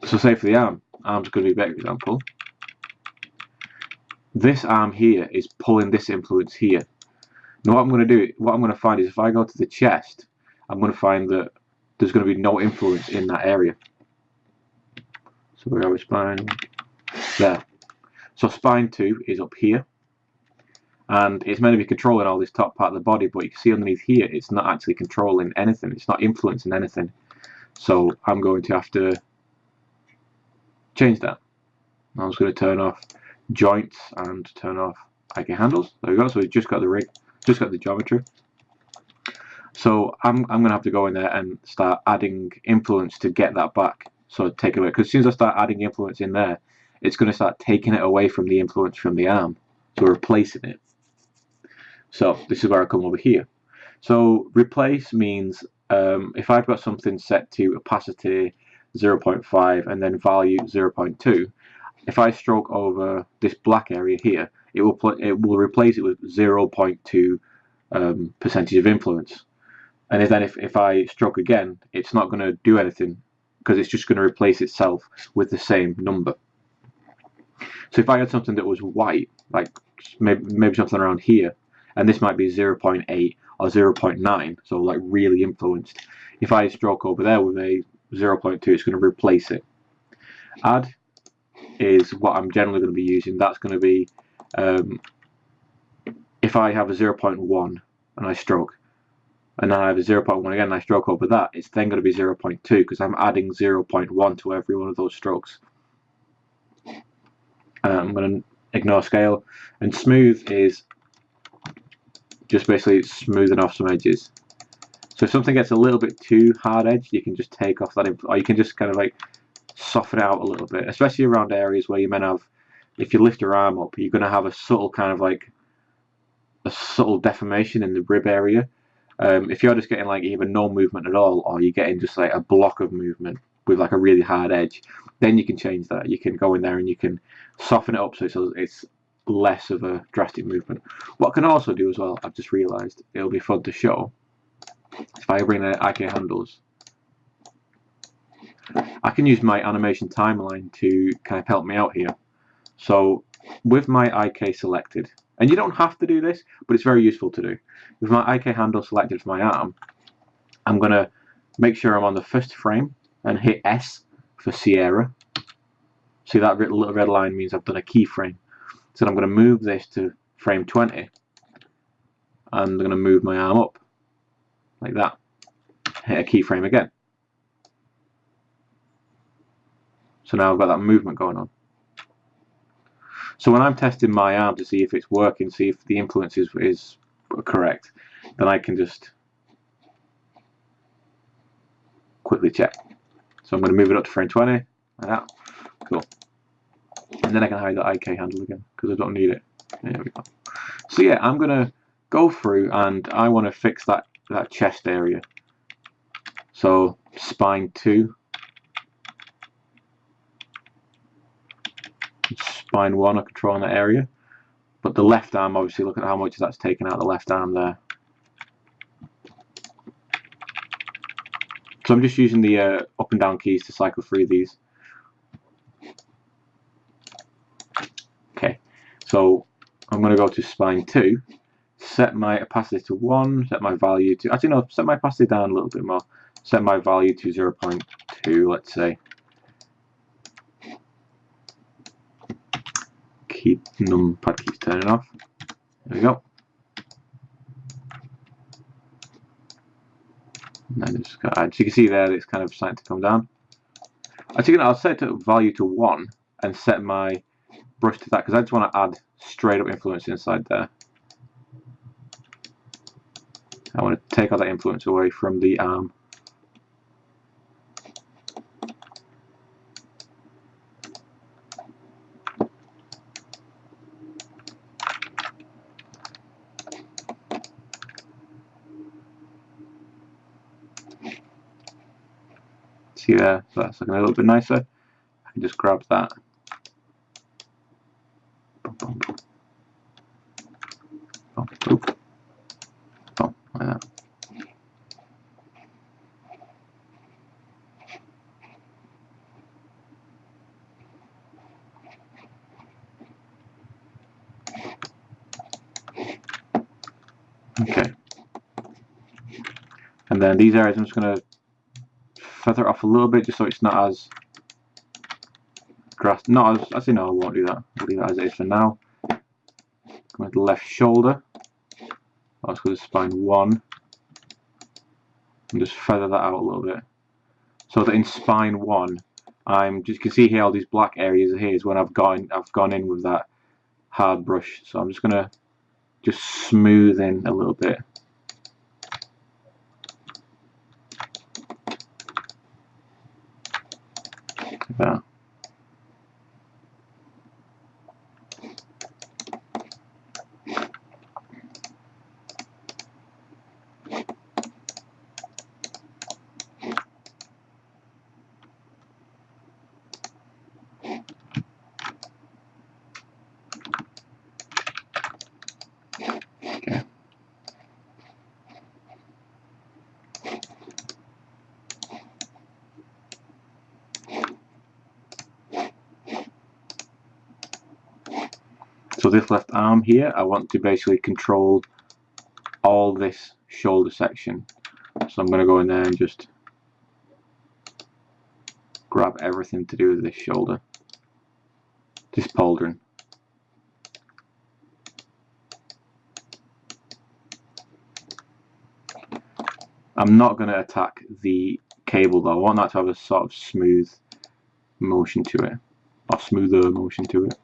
So say for the arm's going to be a better example. This arm here is pulling this influence here. Now what I'm going to find is if I go to the chest, I'm going to find that there's going to be no influence in that area. So we have a spine there. So spine 2 is up here, and it's meant to be controlling all this top part of the body, but you can see underneath here it's not actually controlling anything, it's not influencing anything. So I'm going to have to change that. I'm just going to turn off joints and turn off HumanIK handles. There we go, so we've just got the rig, just got the geometry. So I'm going to have to go in there and start adding influence to get that back. So take it away, because as soon as I start adding influence in there, it's going to start taking it away from the influence from the arm, so replacing it. So this is where I come over here. So replace means if I've got something set to opacity 0.5 and then value 0.2, if I stroke over this black area here, it will replace it with 0.2 percentage of influence. And then if I stroke again, it's not going to do anything, because it's just going to replace itself with the same number. So if I had something that was white, like maybe something around here, and this might be 0.8 or 0.9, so like really influenced. If I stroke over there with a 0.2, it's going to replace it. Add is what I'm generally going to be using. That's going to be if I have a 0.1 and I stroke, and then I have a 0.1 again and I stroke over that, it's then going to be 0.2 because I'm adding 0.1 to every one of those strokes. I'm going to ignore scale, and smooth is just basically smoothing off some edges. So if something gets a little bit too hard edged, you can just take off that, or you can just kind of like soften it out a little bit, especially around areas where you may have, if you lift your arm up, you're going to have a subtle kind of like a subtle deformation in the rib area. If you're just getting like even no movement at all, or you're getting just like a block of movement with like a really hard edge, then you can change that. You can go in there and you can soften it up so it's less of a drastic movement. What I can also do as well, I've just realised, it'll be fun to show, if I bring the HumanIK handles, I can use my animation timeline to kind of help me out here. So with my IK selected, and you don't have to do this, but it's very useful to do. With my IK handle selected for my arm, I'm going to make sure I'm on the first frame and hit S for Sierra. See that little red line means I've done a keyframe. So I'm going to move this to frame 20 and I'm going to move my arm up like that. Hit a keyframe again. So now I've got that movement going on. So when I'm testing my arm to see if it's working, see if the influence is correct, then I can just quickly check. So I'm going to move it up to frame 20, like that. Cool. And then I can hide the IK handle again, because I don't need it. There we go. So yeah, I'm going to go through and I want to fix that chest area. So spine 2. Spine 1 are controlling that area. But the left arm, obviously, look at how much that's taken out the left arm there. So I'm just using the up and down keys to cycle through these. Okay, so I'm going to go to spine 2, set my opacity to 1, set my value to, actually no, set my opacity down a little bit more, set my value to 0.2, let's say. Keep numpad keys turning off. There we go. And then just, as you can see there, it's kind of starting to come down. Actually, I'll set the value to 1 and set my brush to that because I just want to add straight up influence inside there. I want to take all that influence away from the arm. See there, so that's looking a little bit nicer. I can just grab that. Oh, like that. Okay. And then these areas I'm just going to feather off a little bit just so it's not as grass. Not as, actually no, I won't do that. I'll leave it as it is for now. Go to the left shoulder. Let's go to spine 1. And just feather that out a little bit. So that in spine 1, I'm just, you can see here all these black areas here is when I've gone in with that hard brush. So I'm just gonna just smooth in a little bit. Like that. Okay. So this left arm here, I want to basically control all this shoulder section. So I'm going to go in there and just grab everything to do with this shoulder, this pauldron. I'm not going to attack the cable though. I want that to have a sort of smooth motion to it, or smoother motion to it.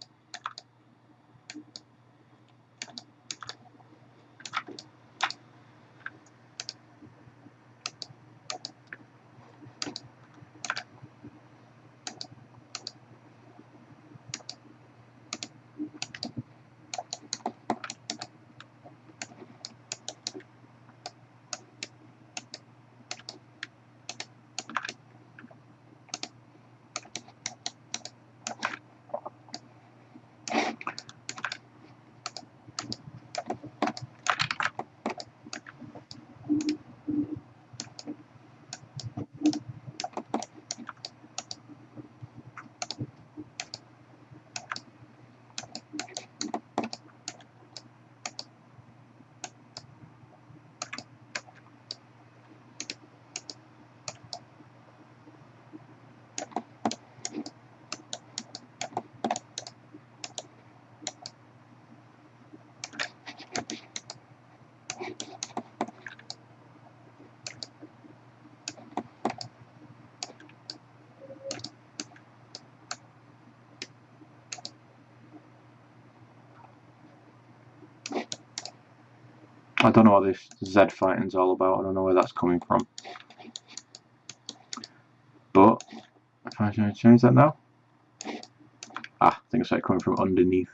I don't know what this Z fighting's all about. I don't know where that's coming from. But if I change that now, I think it's like coming from underneath.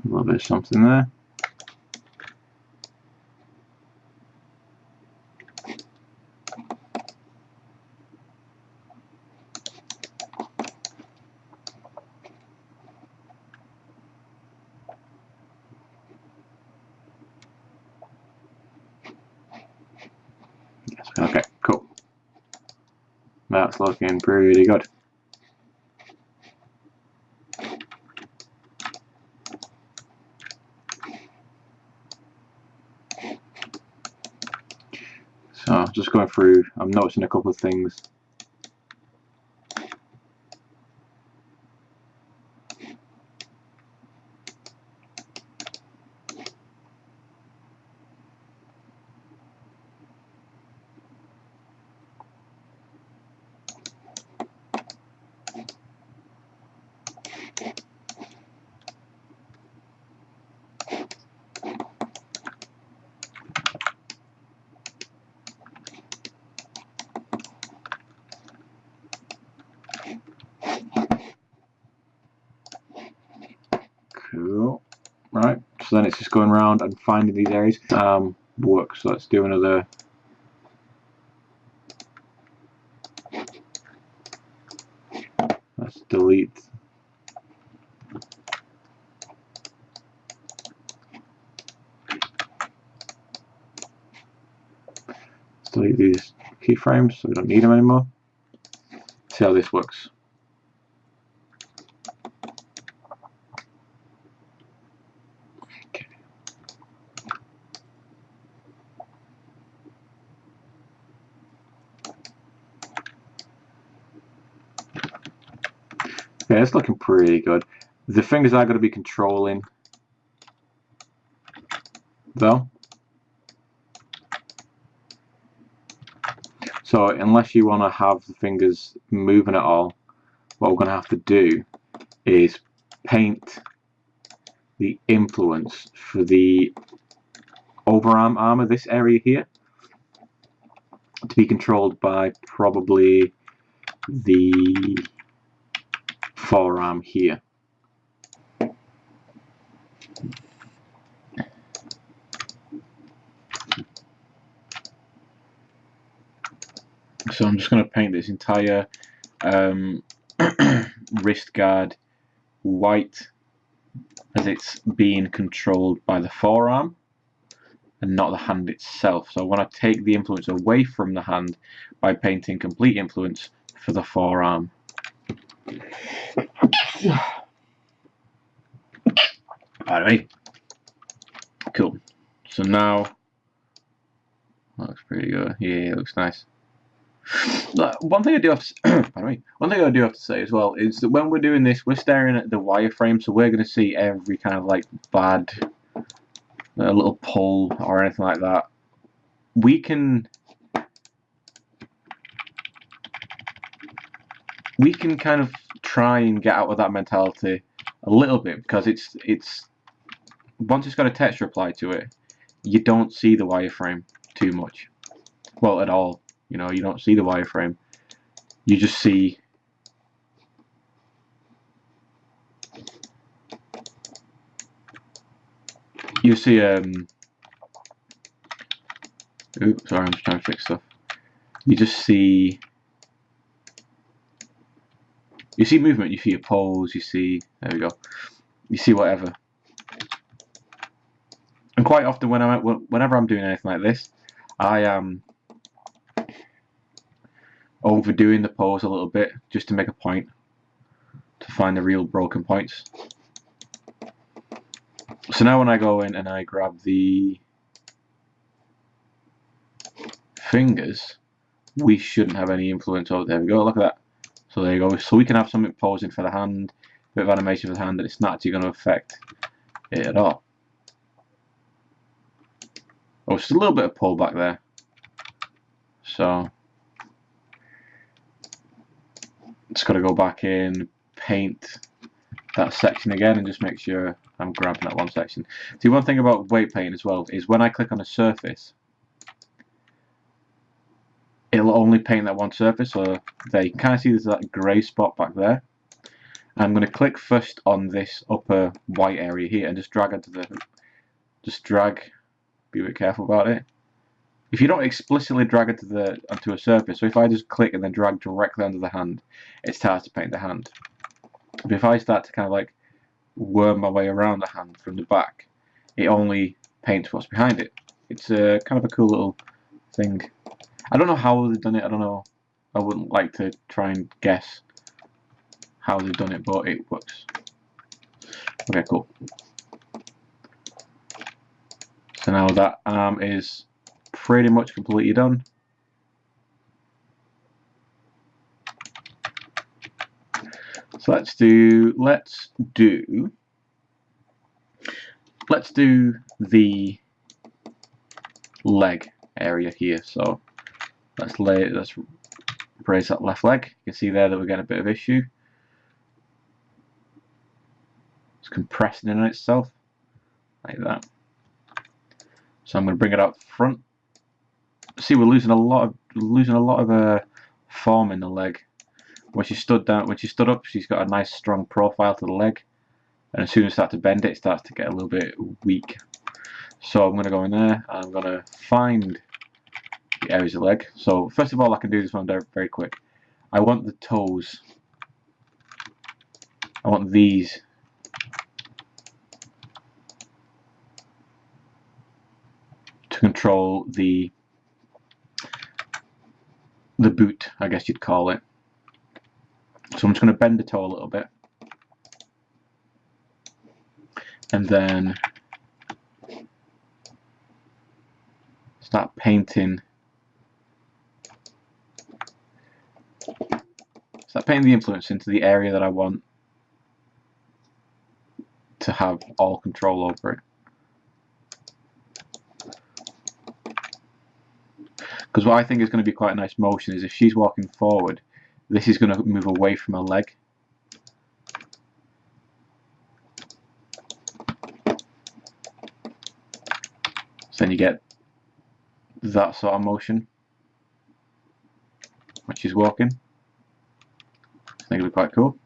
A little bit of something there. Yes, okay, cool. That's looking pretty good. So just going through, I'm noticing a couple of things. Cool. Right, so then it's just going around and finding these areas. Works. So let's do another. Let's delete. Let's delete these keyframes so we don't need them anymore. See how this works. Yeah, it's looking pretty good. The fingers are going to be controlling, though. So unless you want to have the fingers moving at all, what we're going to have to do is paint the influence for the overarm armor, this area here, to be controlled by probably the forearm here. So I'm just going to paint this entire wrist guard white, as it's being controlled by the forearm and not the hand itself. So I want to take the influence away from the hand by painting complete influence for the forearm. Alright, cool. So now that looks pretty good. Yeah, it looks nice. One thing I do have to, one thing I do have to say as well is that when we're doing this, we're staring at the wireframe, so we're going to see every kind of like bad little pull or anything like that. We can kind of try and get out of that mentality a little bit, because it's once it's got a texture applied to it, you don't see the wireframe too much. Well, at all. You know, you don't see the wireframe. You just see oops, sorry, I'm just trying to fix stuff. You just see movement, you see a pose, you see, there we go, you see whatever. And quite often whenever I'm doing anything like this, I am overdoing the pose a little bit just to make a point, to find the real broken points. So now when I go in and I grab the fingers, we shouldn't have any influence over. There we go, look at that. So there you go. So we can have something posing for the hand, bit of animation for the hand, that it's not actually going to affect it at all. Oh, it's just a little bit of pull back there. So just got to go back in, paint that section again, and just make sure I'm grabbing that one section. See, one thing about weight paint as well is when I click on a surface, it'll only paint that one surface. So there you can kind of see there's that grey spot back there. I'm going to click first on this upper white area here and just drag onto the, be a bit careful about it. If you don't explicitly drag it onto a surface, so if I just click and then drag directly onto the hand, it starts to paint the hand. But if I start to kind of like worm my way around the hand from the back, it only paints what's behind it. It's a kind of a cool little thing. I don't know how they've done it. I don't know. I wouldn't like to try and guess how they've done it, but it works. Okay, cool. So now that arm is pretty much completely done. So let's do the leg area here. So let's raise that left leg. You can see there that we're getting a bit of issue. It's compressing in on itself like that. So I'm going to bring it out front. See, we're losing a lot of form in the leg. When she stood up, she's got a nice strong profile to the leg, and as soon as I start to bend it, it starts to get a little bit weak. So I'm going to go in there, and I'm going to find the areas of the leg. So first of all, I can do this one very quick. I want the toes. I want these to control the boot, I guess you'd call it. So I'm just going to bend the toe a little bit, and then start painting. Start painting the influence into the area that I want to have all control over it. Because what I think is going to be quite a nice motion is if she's walking forward, this is going to move away from her leg. So then you get that sort of motion when she's walking. I think it'll be quite cool.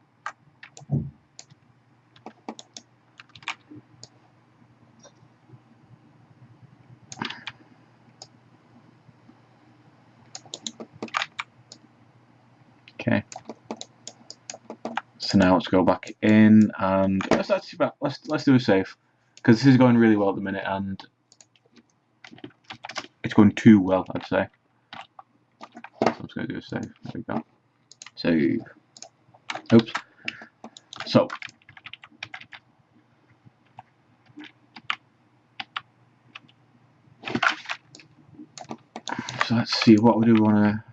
Okay. So now let's go back in and let's do a save, because this is going really well at the minute and it's going too well, I'd say. So I'm just going to do a save. There we go. Save. Oops. So let's see, what do we want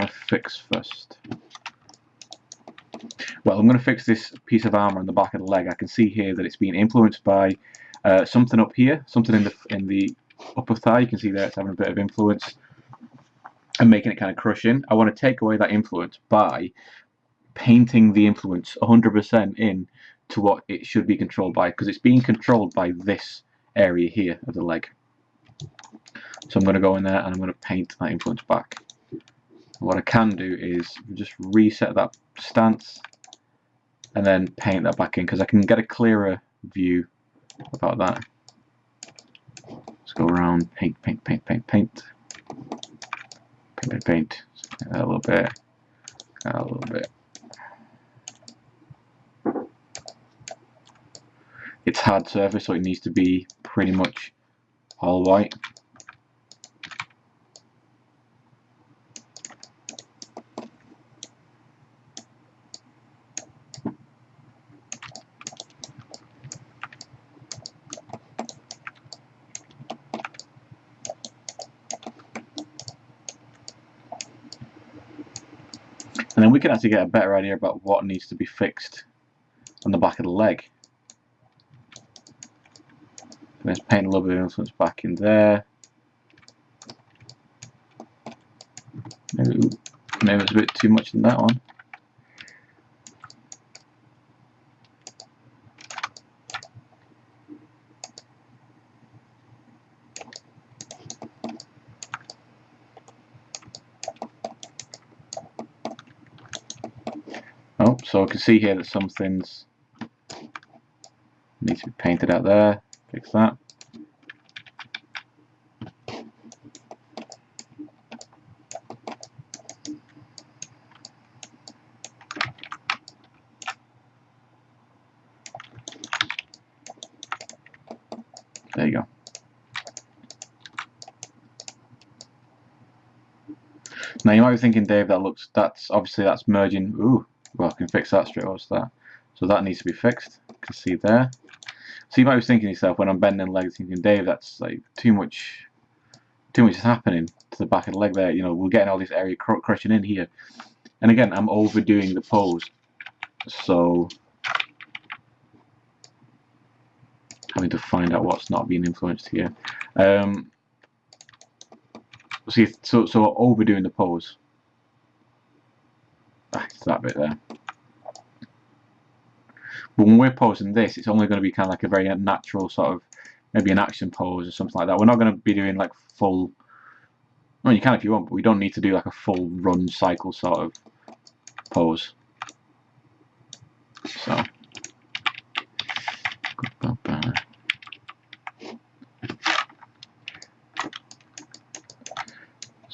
to fix first? Well, I'm going to fix this piece of armor on the back of the leg. I can see here that it's being influenced by something up here, something in the upper thigh. You can see there it's having a bit of influence and making it kind of crushing. I want to take away that influence by painting the influence 100% in to what it should be controlled by, because it's being controlled by this area here of the leg. So I'm going to go in there and I'm going to paint that influence back. What I can do is just reset that stance and then paint that back in, because I can get a clearer view about that. Let's go around, paint, paint, paint, paint, paint, paint, paint, paint. A little bit, a little bit. It's hard surface, so it needs to be pretty much all white. And then we can actually get a better idea about what needs to be fixed on the back of the leg. Let's paint a little bit of influence back in there. Maybe it's a bit too much in that one. Oh, so I can see here that some things need to be painted out there. Fix that. There you go. Now you might be thinking, Dave, that's obviously merging. Ooh, well, I can fix that straight away. What's that? So that needs to be fixed. You can see there. So you might be thinking to yourself, when I'm bending legs, thinking, Dave, that's like too much is happening to the back of the leg there. You know, we're getting all this area crushing in here. And again, I'm overdoing the pose. So having to find out what's not being influenced here. See, so overdoing the pose. It's that bit there. But when we're posing this, it's only going to be kind of like a very natural sort of, maybe an action pose or something like that. We're not going to be doing like full, well, you can if you want, but we don't need to do like a full run cycle sort of pose. So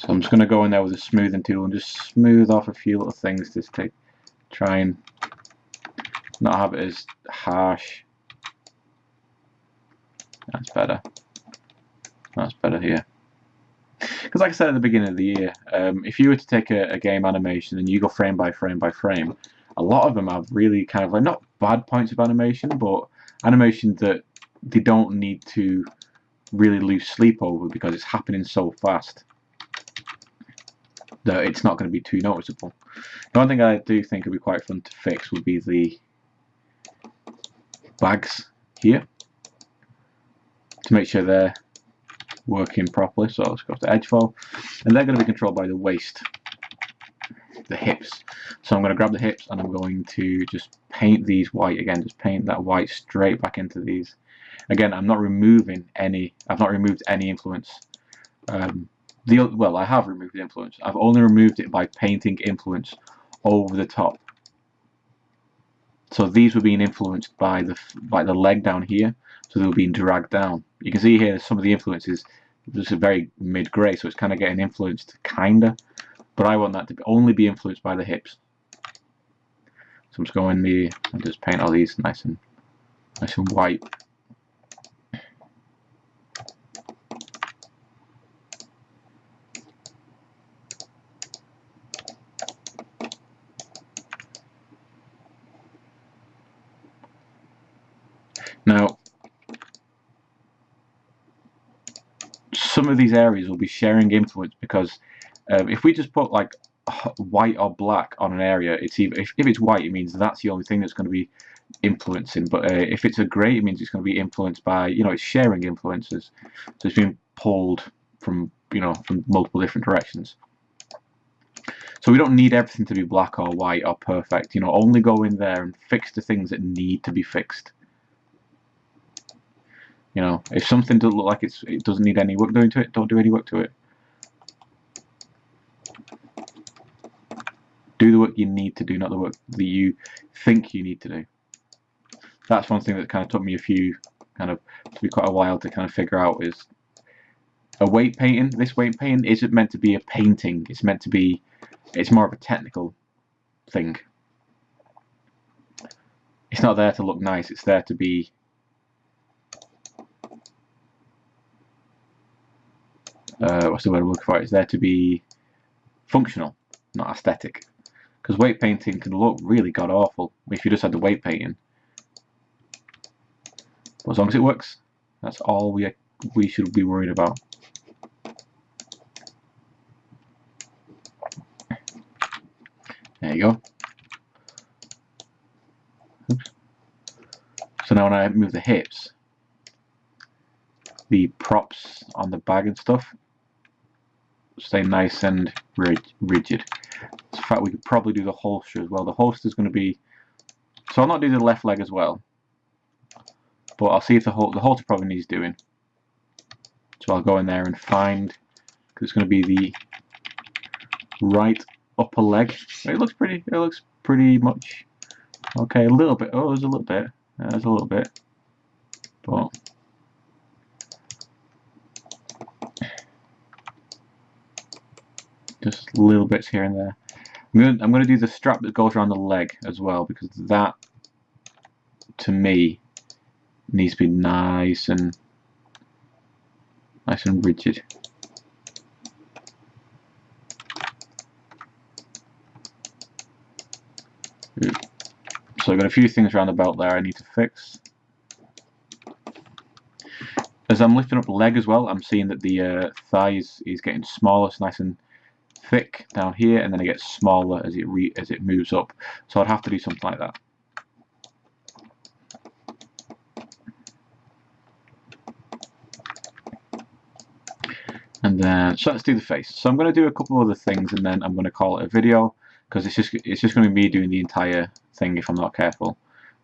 I'm just going to go in there with a smoothing tool and just smooth off a few little things just to try and not have it as harsh. That's better. That's better here. Because like I said at the beginning of the year, if you were to take a game animation and you go frame by frame by frame, a lot of them have really kind of like, not bad points of animation, but animation that they don't need to really lose sleep over because it's happening so fast that it's not going to be too noticeable. The one thing I do think would be quite fun to fix would be the bags here, to make sure they're working properly. So let's go to edge fold, and they're going to be controlled by the waist, the hips. So I'm going to grab the hips and I'm going to just paint these white again, just paint that white straight back into these. Again, I've not removed any influence. Well, I have removed the influence. I've only removed it by painting influence over the top. So these were being influenced by the leg down here, so they were being dragged down. You can see here some of the influences just a very mid-grey, so it's kind of getting influenced, kinda. But I want that to only be influenced by the hips. So I'm just going and just paint all these nice and white. Now, some of these areas will be sharing influence because if we just put like white or black on an area, it's either, if it's white, it means that's the only thing that's going to be influencing. But if it's a grey, it means it's going to be influenced by, it's sharing influences. So it's being pulled from, from multiple different directions. So we don't need everything to be black or white or perfect. Only go in there and fix the things that need to be fixed. If something doesn't look like it doesn't need any work doing to it, don't do any work to it. Do the work you need to do, not the work that you think you need to do. That's one thing that kind of took me to be quite a while to kind of figure out is a weight painting. This weight painting isn't meant to be a painting. It's meant to be, it's more of a technical thing. It's not there to look nice. It's there to be what's the word I'm looking for? It's there to be functional, not aesthetic. Because weight painting can look really god awful if you just had the weight painting. But as long as it works, that's all we should be worried about. There you go. Oops. then when I move the hips, the props on the bag and stuff stay nice and rigid. In fact, we could probably do the holster as well. The holster is going to be, so I'll not do the left leg as well, but I'll see if the halter probably needs doing. So I'll go in there and find, because it's going to be the right upper leg. It looks pretty much okay. A little bit. Oh, there's a little bit. There's a little bit, but just little bits here and there. I'm going to do the strap that goes around the leg as well, because that, to me, needs to be nice and rigid. So I've got a few things around the belt there I need to fix. As I'm lifting up the leg as well, I'm seeing that the thigh is getting smaller. It's nice and thick down here, and then it gets smaller as it moves up. So I'd have to do something like that. And then, so let's do the face. So I'm going to do a couple of other things, and then I'm going to call it a video, because it's just going to be me doing the entire thing if I'm not careful.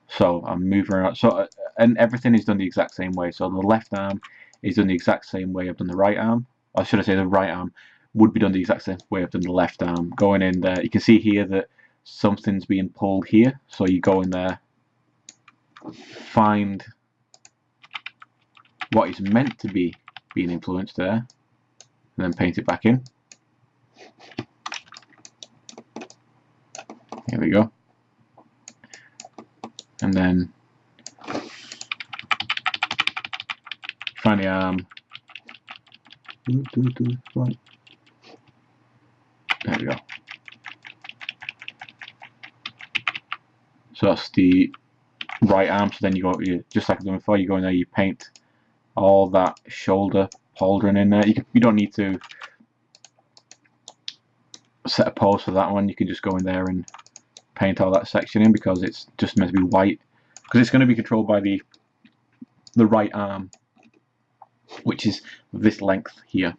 So I'm moving around. So and everything is done the exact same way. So the left arm is done the exact same way I've done the right arm. Or should I say the right arm would be done the exact same way I've done the left arm. Going in there, you can see here that something's being pulled here. So you go in there, find what is meant to be being influenced there, and then paint it back in. Here we go. And then find the arm. There we go. So that's the right arm. So then you just like I've done before, you go in there, you paint all that shoulder pauldron in there. You don't need to set a pose for that one. You can just go in there and paint all that section in, because it's just meant to be white, because it's going to be controlled by the right arm, which is this length here.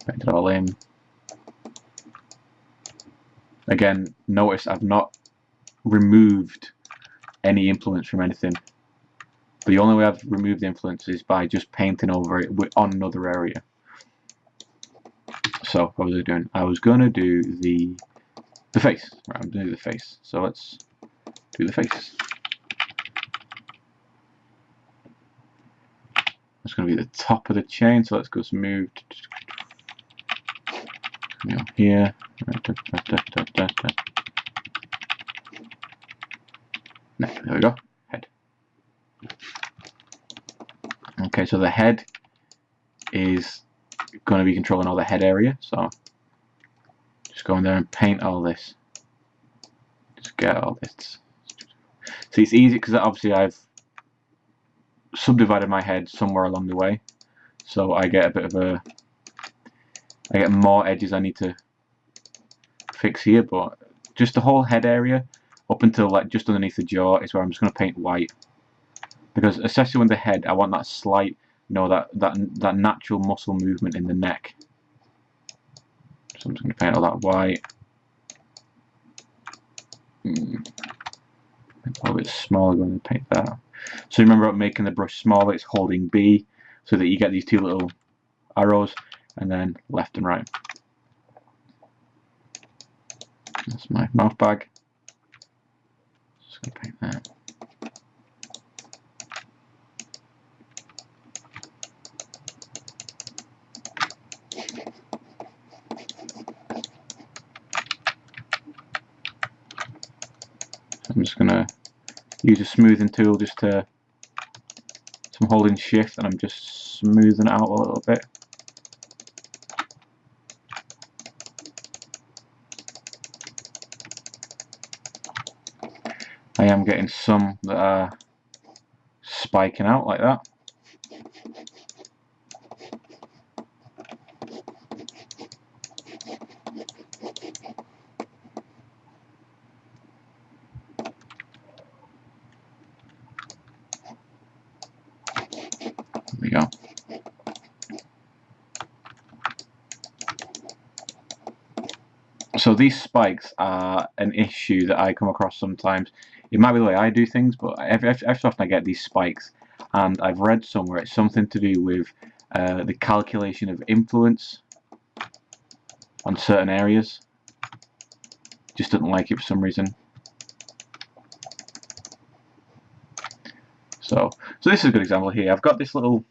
Paint it all in. Again, notice I've not removed any influence from anything. The only way I've removed the influence is by just painting over it on another area. So what was I doing? I was going to do the face. Right, I'm going to do the face. So let's do the face. It's going to be the top of the chain. So let's go smooth. Here. There we go. Head. Okay, so the head is going to be controlling all the head area. So just go in there and paint all this. Just get all this. See, it's easy because obviously I've subdivided my head somewhere along the way, so I get a bit of I get more edges I need to fix here, but just the whole head area up until like just underneath the jaw is where I'm just going to paint white, because especially with the head I want that slight, that natural muscle movement in the neck. So I'm just going to paint all that white. A little bit smaller, going to paint that. So remember, making the brush smaller, it's holding B, so that you get these two little arrows, and then left and right. That's my mouth bag. Just going to paint that. I'm just going to use a smoothing tool just to, so I'm holding shift and I'm just smoothing it out a little bit. I am getting some that are spiking out like that. So these spikes are an issue that I come across sometimes. It might be the way I do things, but every so often I get these spikes, and I've read somewhere it's something to do with the calculation of influence on certain areas. Just doesn't like it for some reason. So this is a good example here. I've got this little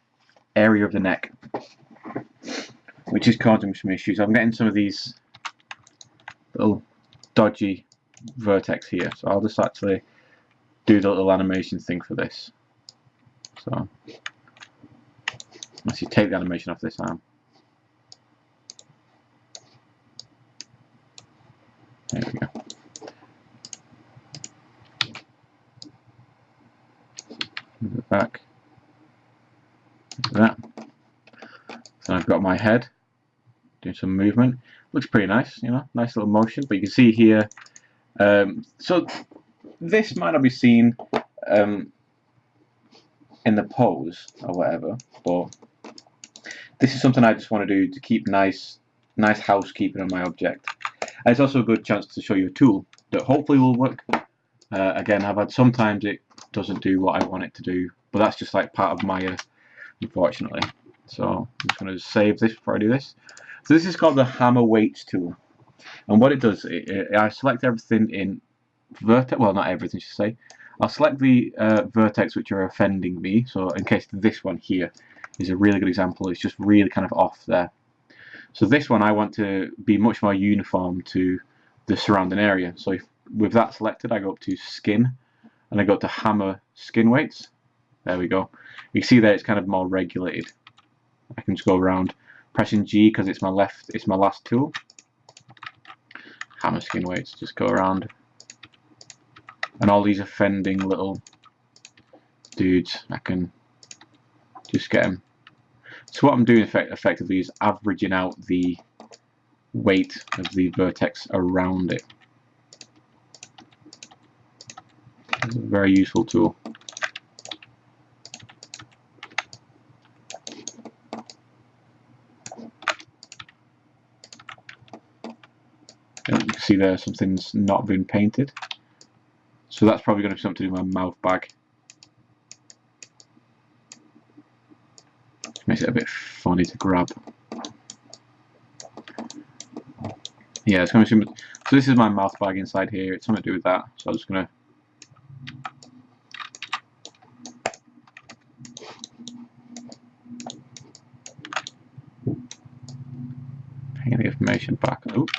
area of the neck which is causing some issues. I'm getting some of these little dodgy vertex here, so I'll just actually do the little animation thing for this. So let's see, take the animation off this arm. There we go. Move it back. Like that. So I've got my head doing some movement. Looks pretty nice, you know, nice little motion. But you can see here, so this might not be seen in the pose or whatever, but this is something I just want to do to keep nice housekeeping on my object. And it's also a good chance to show you a tool that hopefully will work. Again, I've had sometimes it doesn't do what I want it to do, but that's just like part of Maya, unfortunately. So I'm just going to save this before I do this. So this is called the hammer weights tool, and what it does, I select everything in vertex. Well, not everything, I should say. I'll select the vertex which are offending me. So in case this one here is a really good example, it's just really kind of off there. So this one I want to be much more uniform to the surrounding area. So if, with that selected, I go up to skin, and I go up to hammer skin weights. There we go. You can see there it's kind of more regulated. I can just go around pressing G because it's my last tool. Hammer skin weights, just go around, and all these offending little dudes, I can just get them. So what I'm doing effectively is averaging out the weight of the vertex around it. It's a very useful tool. You can see there something's not been painted, so that's probably going to be something to do with my mouth bag. Just makes it a bit funny to grab. Yeah, it's going to be, so this is my mouth bag inside here. It's something to do with that, so I'm just going to paint the information back. Oops.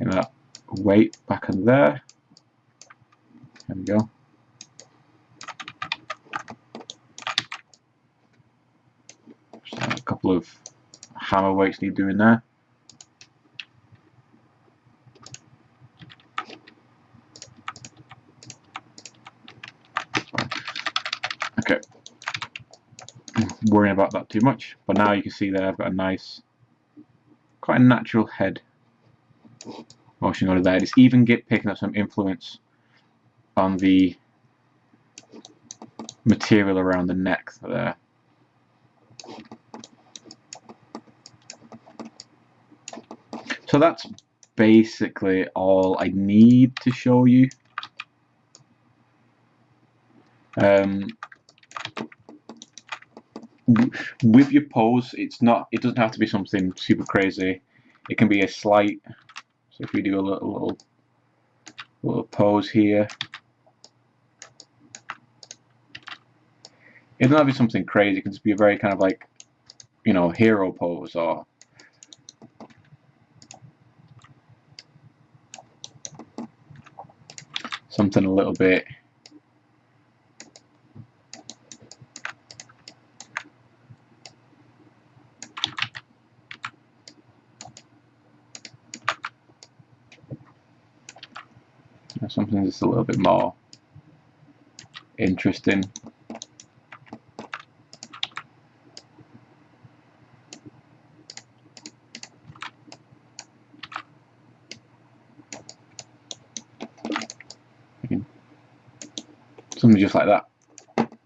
That weight back in there. There we go. So a couple of hammer weights need doing there. Okay. Worrying about that too much, but now you can see there I've got a nice, quite a natural head motion over there. It's even picking up some influence on the material around the neck there. So that's basically all I need to show you. With your pose, it doesn't have to be something super crazy. It can be a slight. So if we do a little pose here, it doesn't have to be something crazy. It can just be a very kind of like, you know, hero pose or something a little bit. Something just a little bit more interesting. Something just like that.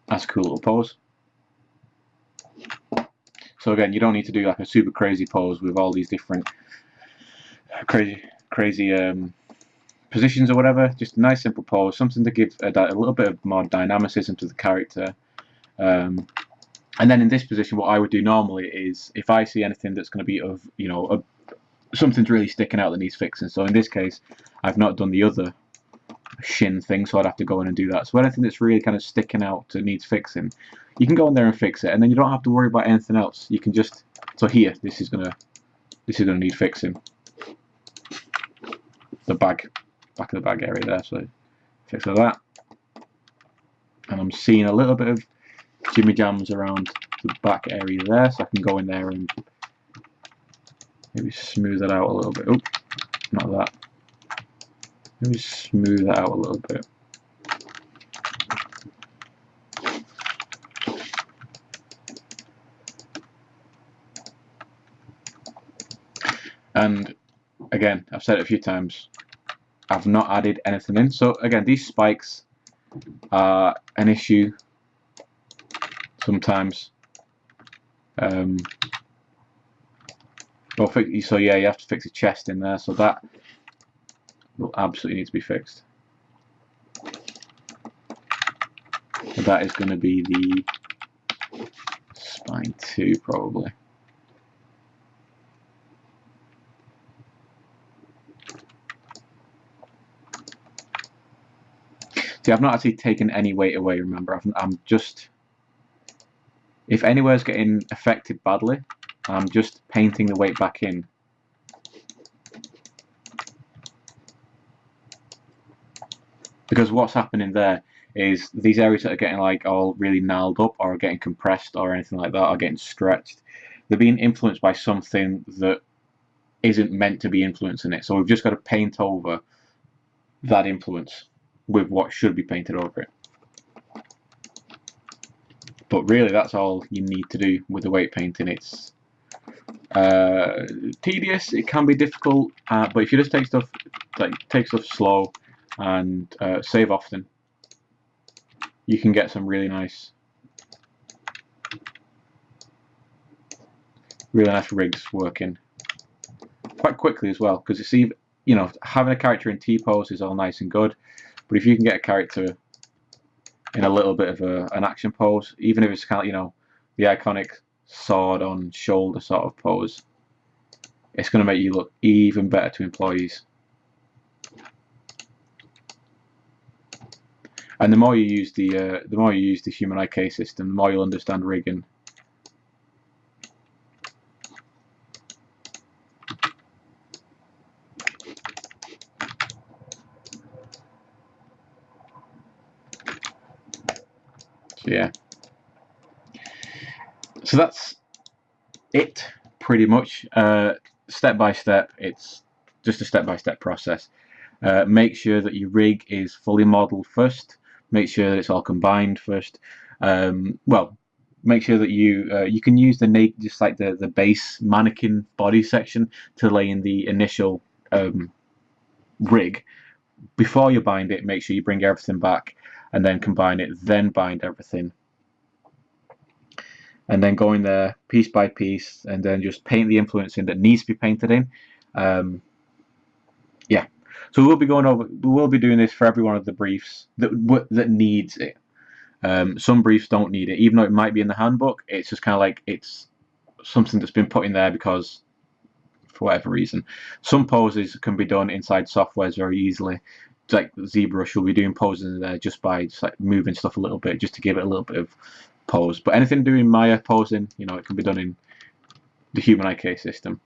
That's a cool little pose. So again, you don't need to do like a super crazy pose with all these different crazy crazy positions or whatever. Just a nice simple pose, something to give a little bit of more dynamicism to the character. And then in this position, what I would do normally is, if I see anything that's going to be of, you know, something's really sticking out that needs fixing. So in this case, I've not done the other shin thing, so I'd have to go in and do that. So anything that's really kind of sticking out that needs fixing, you can go in there and fix it, and then you don't have to worry about anything else. You can just, so here, this is gonna need fixing. The back of the bag area there, so fix like that. And I'm seeing a little bit of jimmy jams around the back area there, so I can go in there and maybe smooth that out a little bit. Oh, not that. Maybe smooth that out a little bit. And again, I've said it a few times, I've not added anything in. So again, these spikes are an issue sometimes. So yeah, you have to fix a chest in there, so that will absolutely need to be fixed. So that is going to be the spine 2 probably. See, I've not actually taken any weight away, remember. I'm just, if anywhere's getting affected badly, I'm just painting the weight back in. Because what's happening there is these areas that are getting like all really gnarled up or are getting compressed or anything like that, are getting stretched, they're being influenced by something that isn't meant to be influencing it. So we've just got to paint over that influence with what should be painted over it. But really, that's all you need to do with the weight painting. It's tedious, it can be difficult, but if you just take stuff slow and save often, you can get some really nice rigs working quite quickly as well. Because it's even, you know, having a character in T-pose is all nice and good, but if you can get a character in a little bit of an action pose, even if it's kind of, you know, the iconic sword on shoulder sort of pose, it's going to make you look even better to employees. And the more you use the HumanIK system, the more you'll understand rigging. So yeah. So that's it, pretty much. Step by step, it's just a step-by-step process. Make sure that your rig is fully modeled first. Make sure that it's all combined first. Well, make sure that you can use just like the base mannequin body section to lay in the initial rig. Before you bind it, make sure you bring everything back and then combine it, then bind everything. And then go in there piece by piece and then just paint the influence in that needs to be painted in. Yeah, so we will be doing this for every one of the briefs that needs it. Some briefs don't need it, even though it might be in the handbook. It's just kind of like it's something that's been put in there because, for whatever reason. Some poses can be done inside softwares very easily. It's like ZBrush will be doing poses in there just by like moving stuff a little bit, just to give it a little bit of pose. But anything doing Maya posing, you know, it can be done in the HumanIK system.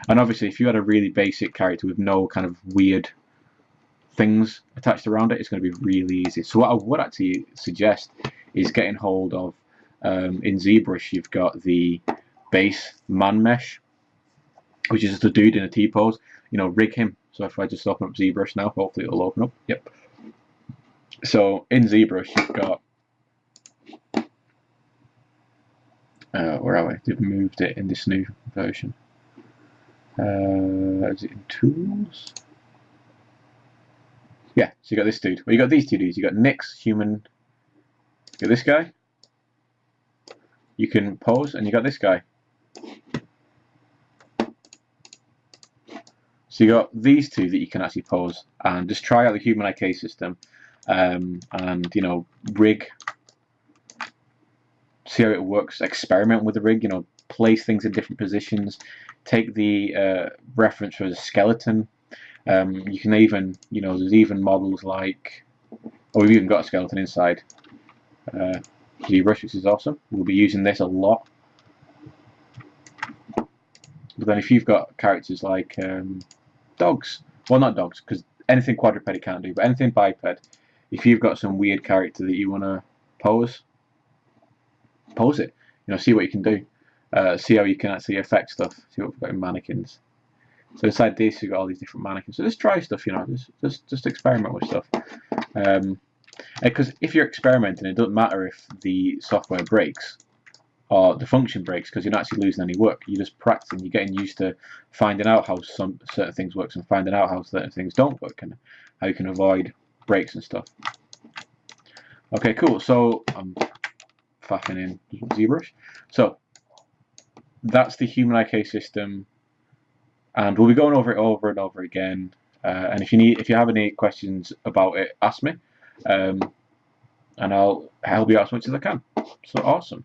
And obviously, if you had a really basic character with no kind of weird things attached around it, it's going to be really easy. So what I would actually suggest is getting hold of, in ZBrush, you've got the base man mesh, which is just a dude in a T-pose. You know, rig him. So if I just open up ZBrush now, hopefully it'll open up. Yep. So in ZBrush, you've got, where are we? They've moved it in this new version. Is it in Tools? Yeah, so you got this dude. Well, you got these two dudes. You got Nick's human. You got this guy. You can pose, and you got this guy. So you got these two that you can actually pose, and just try out the HumanIK system, and you know, rig, see how it works, experiment with the rig, you know, place things in different positions, take the reference for the skeleton. You can even, you know, there's even models like, oh, we've even got a skeleton inside ZBrush, which is awesome. We'll be using this a lot. But then if you've got characters like dogs, well, not dogs, because anything quadruped it can't do, but anything biped, if you've got some weird character that you want to pose it. You know, see what you can do. See how you can actually affect stuff. See what we've got in mannequins. So inside this, you've got all these different mannequins. So just try stuff, you know, just experiment with stuff. Because if you're experimenting, it doesn't matter if the software breaks or the function breaks, because you're not actually losing any work. You're just practicing. You're getting used to finding out how some certain things work and finding out how certain things don't work and how you can avoid breaks and stuff. Okay, cool. So I'm faffing in ZBrush. So that's the HumanIK system, and we'll be going over it over and over again. And if you have any questions about it, ask me, and I'll help you out as much as I can. So awesome.